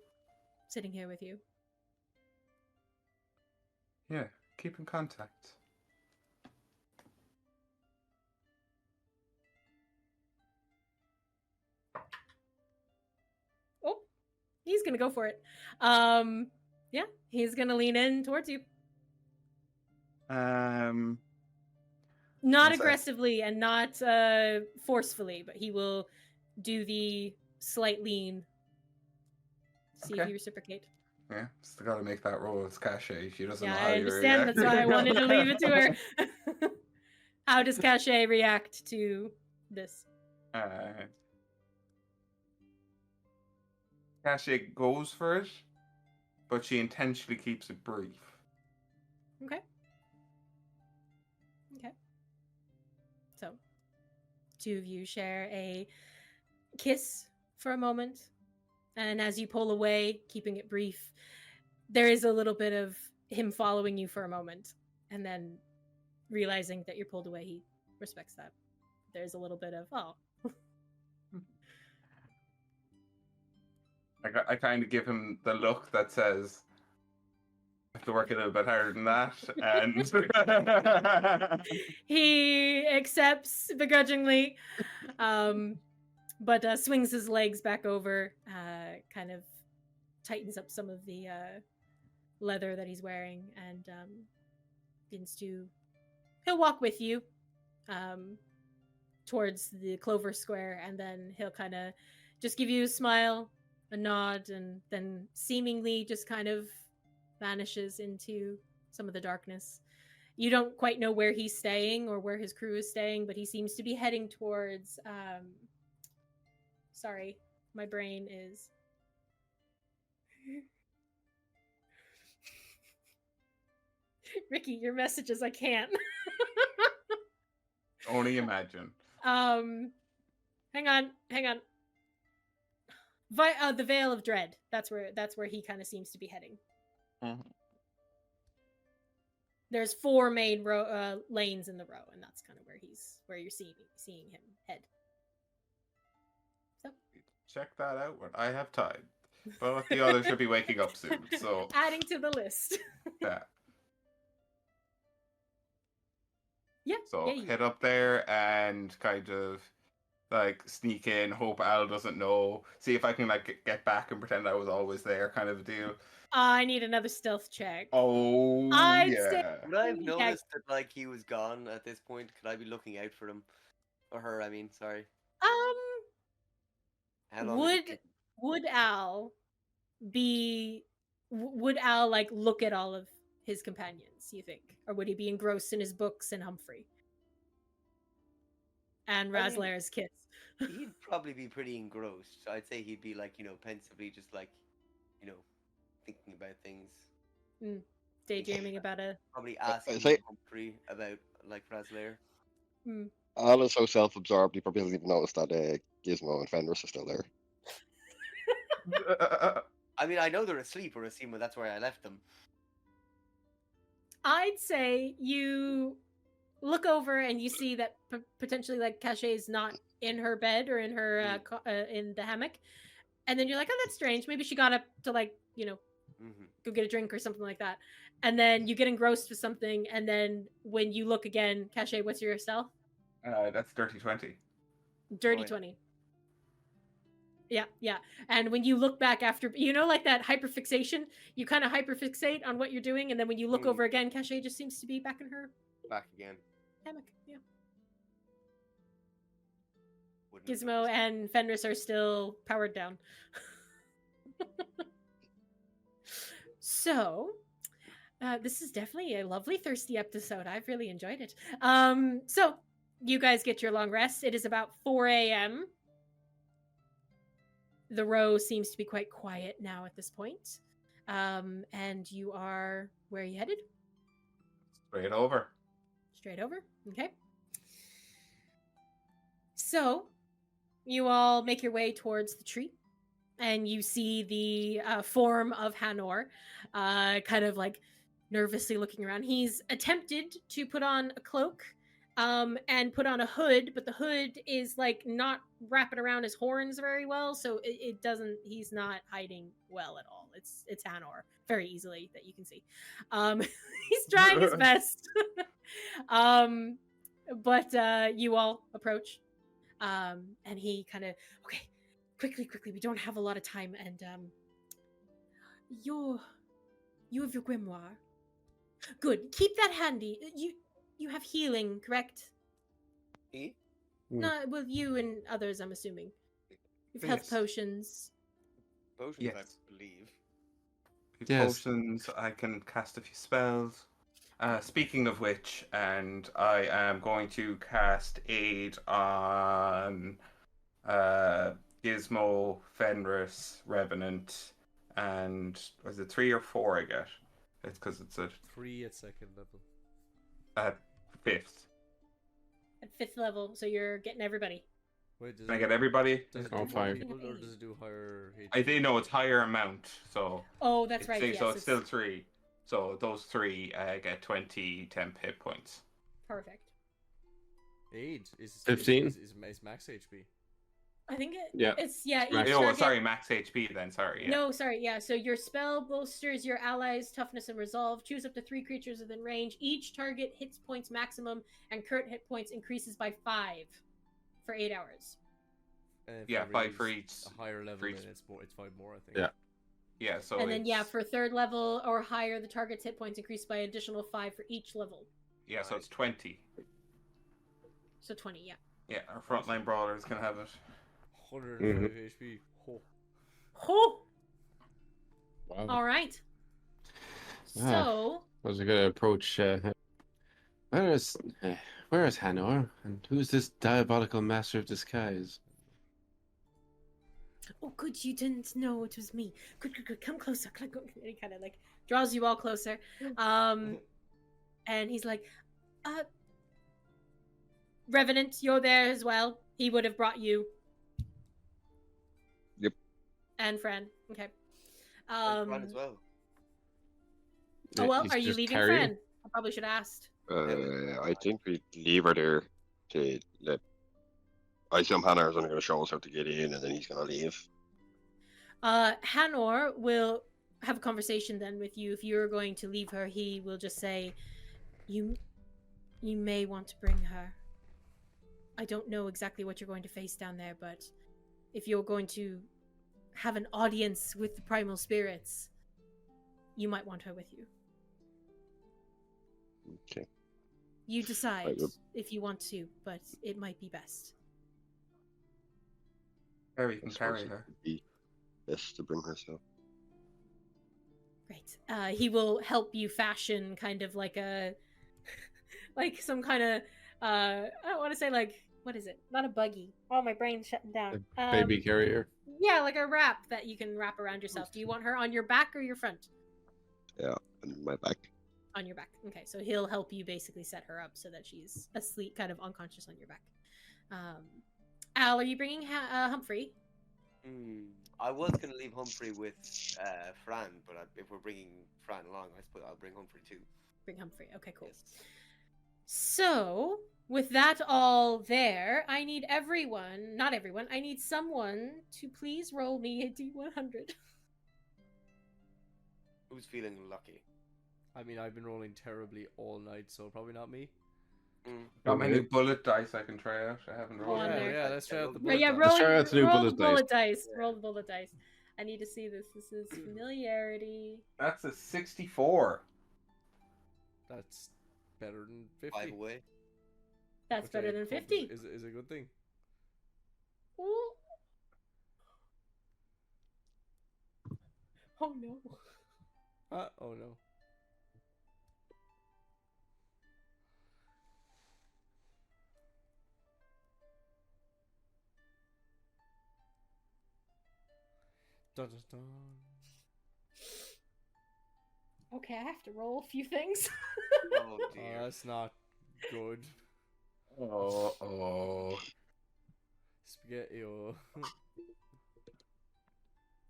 sitting here with you.
Yeah, keep in contact.
he's gonna go for it. Yeah, he's gonna lean in towards you.
One
Not
sec.
aggressively and not forcefully, but he will do the slight lean. See if
Okay.
you reciprocate.
Yeah, still got to make that roll. It's Caché. She doesn't know
Yeah,
how
I
you
understand.
react.
That's why I wanted to leave it to her. How does Caché react to this?
Caché goes for it, but she intentionally keeps it brief.
Okay. Okay. So, two of you share a kiss for a moment, and as you pull away, keeping it brief, there is a little bit of him following you for a moment, and then realizing that you're pulled away, he respects that. There's a little bit of, oh.
I kind of give him the look that says, I have to work a little bit harder than that, and
He accepts begrudgingly, but swings his legs back over, kind of tightens up some of the leather that he's wearing, and begins to... He'll walk with you towards the Clover Square, and then he'll kind of just give you a smile, a nod, and then seemingly just kind of vanishes into some of the darkness. You don't quite know where he's staying or where his crew is staying, but he seems to be heading towards... Sorry, my brain is... Ricky, your messages, I can't.
only imagine.
Hang on. The Vale of Dread. That's where he kind of seems to be heading.
Mhm.
There's 4 main lanes in the row, and that's kind of where you're seeing him head. So
Check that out when I have time. But the others should be waking up soon, so
adding to the list.
yeah.
Yeah.
So
yeah,
head up there and kind of like sneak in, hope Al doesn't know, see if I can like get back and pretend I was always there, kind of a deal.
I need another stealth check.
Oh
I'd say-
yeah.
Would I have
Yeah.
noticed that like he was gone at this point? Could I be looking out for him? Or her, I mean, sorry. How long is it
Would Al like look at all of his companions, you think? Or would he be engrossed in his books and Humphrey? And
I mean-
Razzler's kiss.
He'd probably be pretty engrossed. I'd say he'd be like, pensively just like, thinking about things.
Daydreaming about a...
Probably asking
say-
Humphrey about like Razzler.
Al is so self-absorbed, he probably doesn't even notice that Gizmo and Fenris are still there.
I mean, I know they're asleep or asleep, but that's where I left them.
I'd say you look over and you see that potentially like Caché is not in her bed or in her in the hammock, and then you're like, oh, that's strange. Maybe she got up to like go get a drink or something like that, and then you get engrossed with something, and then when you look again, Caché, what's your stealth?
That's dirty 20.
Dirty
Oh, yeah.
20. Yeah. And when you look back after, like that hyperfixation, you kind of hyperfixate on what you're doing, and then when you look over again, Caché just seems to be back in her
Back again.
hammock. Yeah.
Wouldn't have
Gizmo
noticed.
and Fenris are still powered down. So, this is definitely a lovely thirsty episode. I've really enjoyed it. So you guys get your long rest. It is about 4 a.m. The row seems to be quite quiet now at this point. And you are... Where are you headed?
Straight over.
Straight over? Okay. So, you all make your way towards the tree, and you see the form of Hanor, kind of like nervously looking around. He's attempted to put on a cloak and put on a hood, but the hood is like not wrapping around his horns very well, so it doesn't. He's not hiding well at all. It's Hanor very easily that you can see. He's trying his best. But you all approach, and he kind of, okay, quickly, we don't have a lot of time, and You have your grimoire. Good. Keep that handy. You have healing, correct?
E?
No, well, you and others, I'm assuming. You've health
Yes.
potions.
Potions,
Yes.
I believe.
With
Yes.
potions, I can cast a few spells. Speaking of which, and I am going to cast Aid on Gizmo, Fenris, Revenant, and was it 3 or 4 I get? It's because it's at
3 at second level.
5th.
At 5th level, so you're getting everybody.
Wait, does
Can I
it,
get everybody?
does it
Oh,
do more
5.
people or does it do higher HP?
I do know it's higher amount, so
Oh, that's right. Yes,
so it's still 3. So those 3 get 20 temp hit points.
perfect.
Aid is
15?
is max HP.
I think
Yeah.
it's each
max.
Oh,
target.
sorry, max HP then. Sorry. Yeah.
No, sorry, yeah. So your spell bolsters your allies' toughness and resolve. Choose up to 3 creatures within range. Each target hits points maximum, and current hit points increases by 5 for 8 hours.
And
Yeah,
if
5 for
everybody's
each.
a higher level,
for each-
then it's 5 more, I think.
Yeah.
Yeah. So
And then, yeah,
it's-
for 3rd level or higher, the target's hit points increase by additional 5 for each level.
yeah, so it's 20.
So 20, yeah.
Yeah, our frontline brawlers can have it.
105 HP. Oh.
Oh,
Wow.
all right.
Ah.
So,
Was a good approach. Where is Hanor? And who's this diabolical master of disguise?
oh, good, you didn't know it was me. Good, come closer. And he kind of like draws you all closer. And he's like, Revenant, you're there as well. He would have brought you.
Yep.
And Fran. Okay.
Fran as well.
Oh well,
He's
are you
just
leaving
carrying?
Fran? I probably should have asked.
I think we leave her there to let. I assume Hannah is only going to show us how to get in, and then he's going to leave.
Hanor will have a conversation then with you. If you're going to leave her, he will just say, you may want to bring her. I don't know exactly what you're going to face down there, but if you're going to have an audience with the primal spirits, you might want her with you.
Okay.
You decide
Right,
if you want to, but it might be best.
Harry can
I
carry
suppose it
her.
would be best to bring her, so.
Great. He will help you fashion kind of like a, like some kind of, I don't want to say like, what is it? Not a buggy. Oh, my brain's shutting down.
Baby carrier.
Yeah, like a wrap that you can wrap around yourself. Do you want her on your back or your front?
Yeah, and my back.
On your back. Okay, so he'll help you basically set her up so that she's asleep, kind of unconscious on your back. Al, are you bringing Humphrey?
I was going to leave Humphrey with Fran, but if we're bringing Fran along, I suppose I'll bring Humphrey too.
Bring Humphrey. Okay, cool.
Yes.
So, with that all there, I need everyone, not everyone, I need someone to please roll me a D100.
Who's feeling lucky?
I mean, I've been rolling terribly all night, so probably not me.
Got my new bullet dice I can try out. I haven't rolled
on
it.
there.
Yeah, let's try out the
Yeah,
bullet
yeah,
dice.
roll,
try out the new
roll
bullet
the bullet dice. Roll the bullet dice. I need to see this. This is familiarity.
That's a 64.
That's better than 50.
5 away.
That's
which
better
I
than
hope
50.
Is a good thing.
Ooh. Oh no.
Oh no. Dun, dun, dun.
Okay, I have to roll a few things.
Oh
Oh,
dear.
that's not good.
Oh.
Spaghetti. Oh.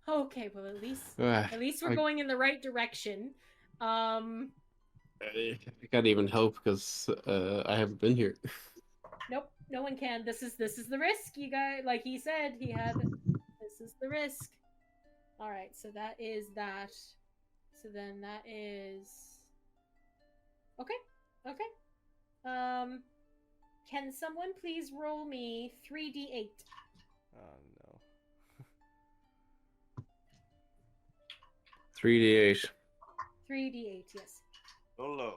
Okay, well at least
Ah,
we're
I-
going in the right direction.
I can't even help because I haven't been here.
Nope, no one can. This is the risk, you guys. Like he said, he had. This is the risk. All right, so that is that. So then that is. Okay. Can someone please roll me 3d8?
Oh no.
3d8.
3d8, yes.
Go low.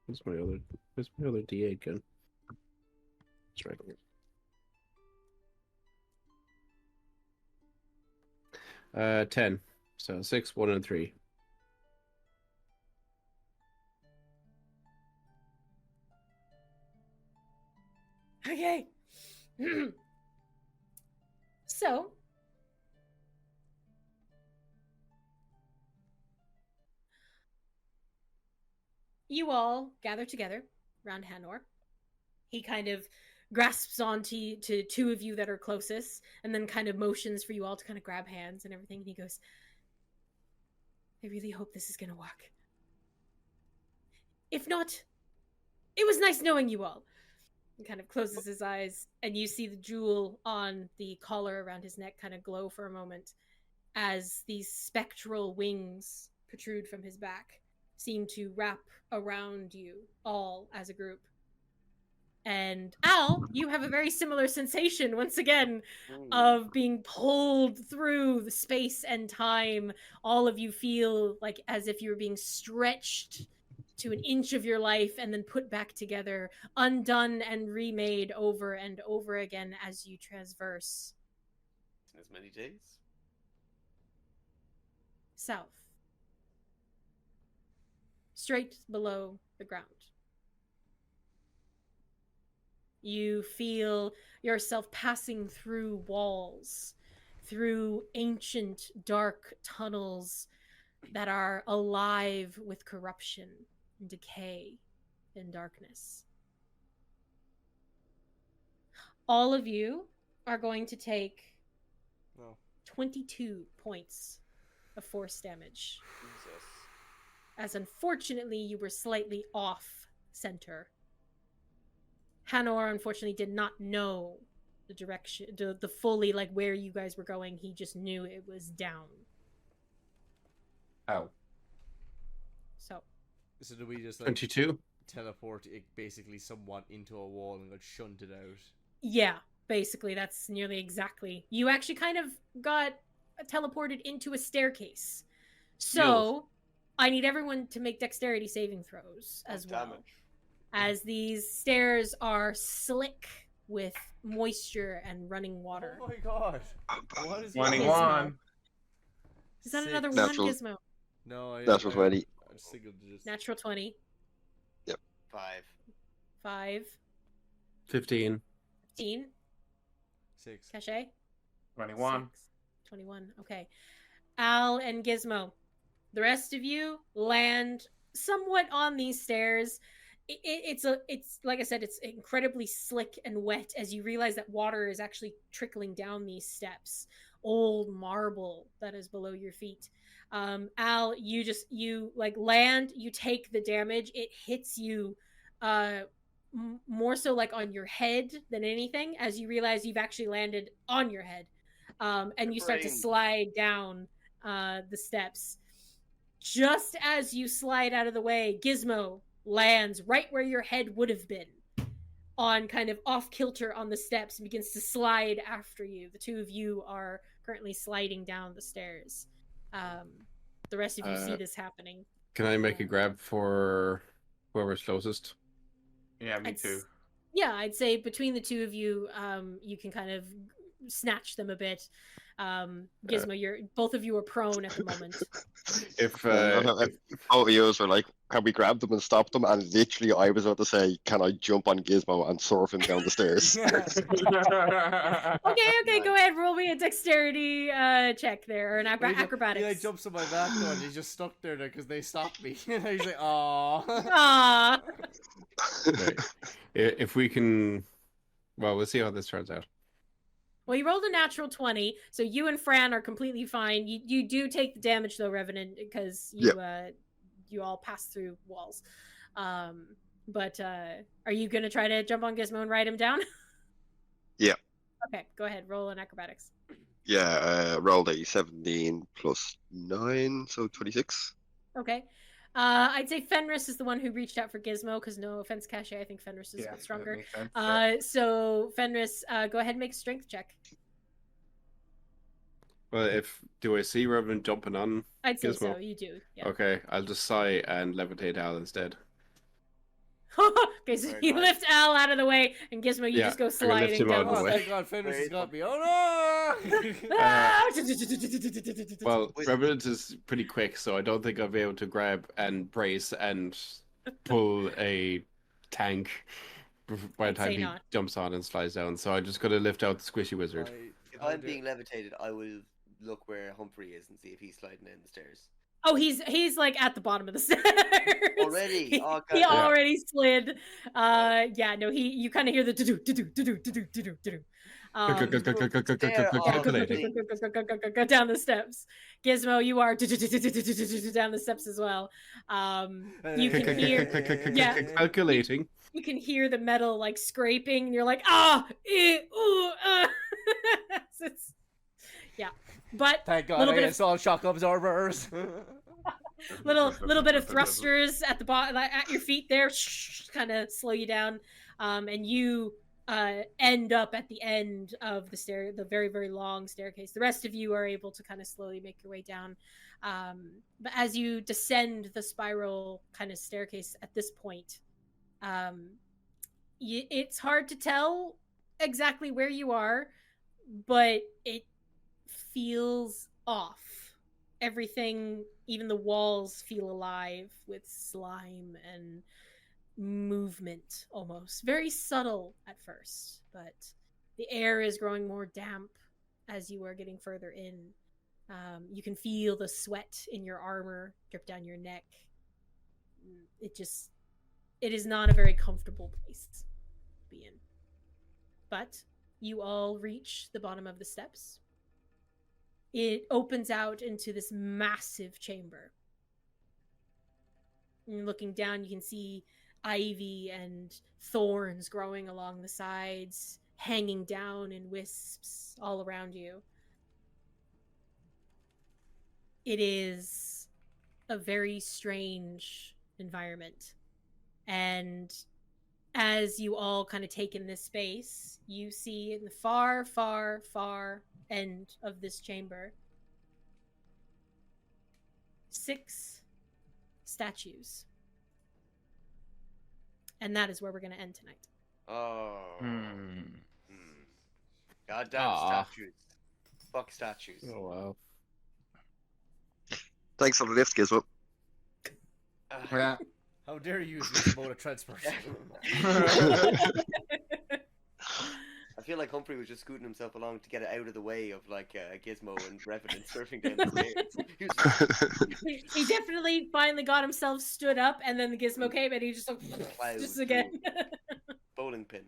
Where's my other d8 gun? That's right. Uh, 10. So 6, 1, and 3.
Okay. So, you all gather together around Hanor. He kind of grasps onto to two of you that are closest, and then kind of motions for you all to kind of grab hands and everything. And he goes, I really hope this is going to work. If not, it was nice knowing you all. He kind of closes his eyes, and you see the jewel on the collar around his neck kind of glow for a moment as these spectral wings protrude from his back, seem to wrap around you all as a group. And Al, you have a very similar sensation, once again, of being pulled through the space and time. All of you feel like as if you were being stretched to an inch of your life and then put back together, undone and remade over and over again as you traverse.
In as many days?
South. Straight below the ground. You feel yourself passing through walls, through ancient dark tunnels that are alive with corruption and decay and darkness. All of you are going to take 22 points of force damage.
Jesus.
As unfortunately you were slightly off center. Hanor unfortunately did not know the direction, the fully like where you guys were going. He just knew it was down.
Ow.
So
do we just like
22?
teleport it basically somewhat into a wall and got shunted out?
yeah, basically that's nearly exactly. You actually kind of got teleported into a staircase. So I need everyone to make dexterity saving throws as well.
Damage.
As these stairs are slick with moisture and running water.
Oh my god! What is
21.
Is that another
Natural.
one, Gizmo?
No,
Natural 20.
I just signaled to just...
Natural 20.
5.
5.
15.
15.
6.
Caché?
21.
6. 21. Okay. Al and Gizmo. The rest of you land somewhat on these stairs. It's like I said, it's incredibly slick and wet as you realize that water is actually trickling down these steps. Old marble that is below your feet. Al, you like land, you take the damage. It hits you more so like on your head than anything as you realize you've actually landed on your head. And you start to slide down the steps. Just as you slide out of the way, Gizmo lands right where your head would have been, on kind of off kilter on the steps, and begins to slide after you. The two of you are currently sliding down the stairs. The rest of you see this happening.
Can I make a grab for whoever's closest?
Yeah, me too.
Yeah, I'd say between the two of you, you can kind of snatch them a bit. Gizmo, both of you are prone at the moment.
If
Both of yours were like, can we grab them and stop them? And literally, I was about to say, can I jump on Gizmo and surf him down the stairs?
Okay, go ahead. Roll me a dexterity check there, or an acrobatics.
He like jumps on my back though, and he's just stuck there because they stopped me. And he's like, "Aww."
Aww.
right. If we can, well, we'll see how this turns out.
Well, you rolled a natural 20, so you and Fran are completely fine. You do take the damage though, Revenant, because you all pass through walls. But are you gonna try to jump on Gizmo and ride him down?
Yeah.
Okay, go ahead. Roll an acrobatics.
Yeah, rolled a 17 plus 9, so 26.
Okay. I'd say Fenris is the one who reached out for Gizmo, because no offense, Caché, I think Fenris is a bit stronger. So Fenris, go ahead and make a strength check.
Well, do I see Revenant jumping on
I'd say
Gizmo?
so. You do. Yeah.
Okay, I'll just sigh and levitate Al instead.
Okay, so
Very
you
nice.
lift Al out of the way, and Gizmo, you
Yeah,
just go
I'm gonna lift
sliding
him out
down
of the
Oh,
way.
thank God, Fenris has
Very
got me. Oh no!
Ah!
Well,
Wait.
Revenant is pretty quick, so I don't think I'll be able to grab and brace and pull a tank by the
I'd
time
say
he
not.
jumps on and slides down. So I'm just gonna lift out the squishy wizard.
If I'm being levitated, I will look where Humphrey is and see if he's sliding down the stairs.
Oh, he's like at the bottom of the stairs
Already?
He,
Oh,
he
God.
already slid. Yeah, no, you kind of hear the do do do do do do do do.
Calculating.
Go down the steps. Gizmo, you are down the steps as well. You can hear, yeah,
Calculating.
you can hear the metal like scraping, and you're like, it's, yeah. But
Thank God,
little
I
bit of
installed shock absorbers.
little bit of thrusters at the bottom, at your feet there, kind of slow you down, and you end up at the end of the very, very long staircase. The rest of you are able to kind of slowly make your way down, but as you descend the spiral kind of staircase at this point, it's hard to tell exactly where you are, but it feels off. Everything, even the walls, feel alive with slime and movement, almost very subtle at first, but the air is growing more damp as you are getting further in. You can feel the sweat in your armor drip down your neck. It is not a very comfortable place to be in. But you all reach the bottom of the steps. It opens out into this massive chamber. And looking down, you can see ivy and thorns growing along the sides, hanging down in wisps all around you. It is a very strange environment. And as you all kind of take in this space, you see in the far, far, far end of this chamber 6 statues. And that is where we're going to end tonight.
Oh. Goddamn statues. Fuck statues.
Oh wow.
Thanks for the lift, Gizmo.
Yeah.
How dare you use this mode of transport?
I feel like Humphrey was just scooting himself along to get it out of the way of like Gizmo and Revenant surfing down the stairs.
He definitely finally got himself stood up, and then the Gizmo came, and he just
Cloud
just again.
bowling pin.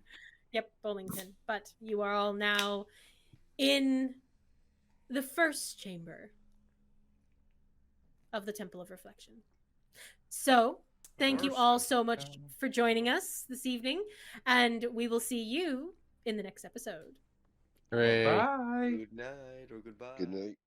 Yep, bowling pin. But you are all now in the first chamber of the Temple of Reflection. So, thank you all so much for joining us this evening, and we will see you in the next episode.
Hooray.
Bye.
Good night or goodbye.
Good night.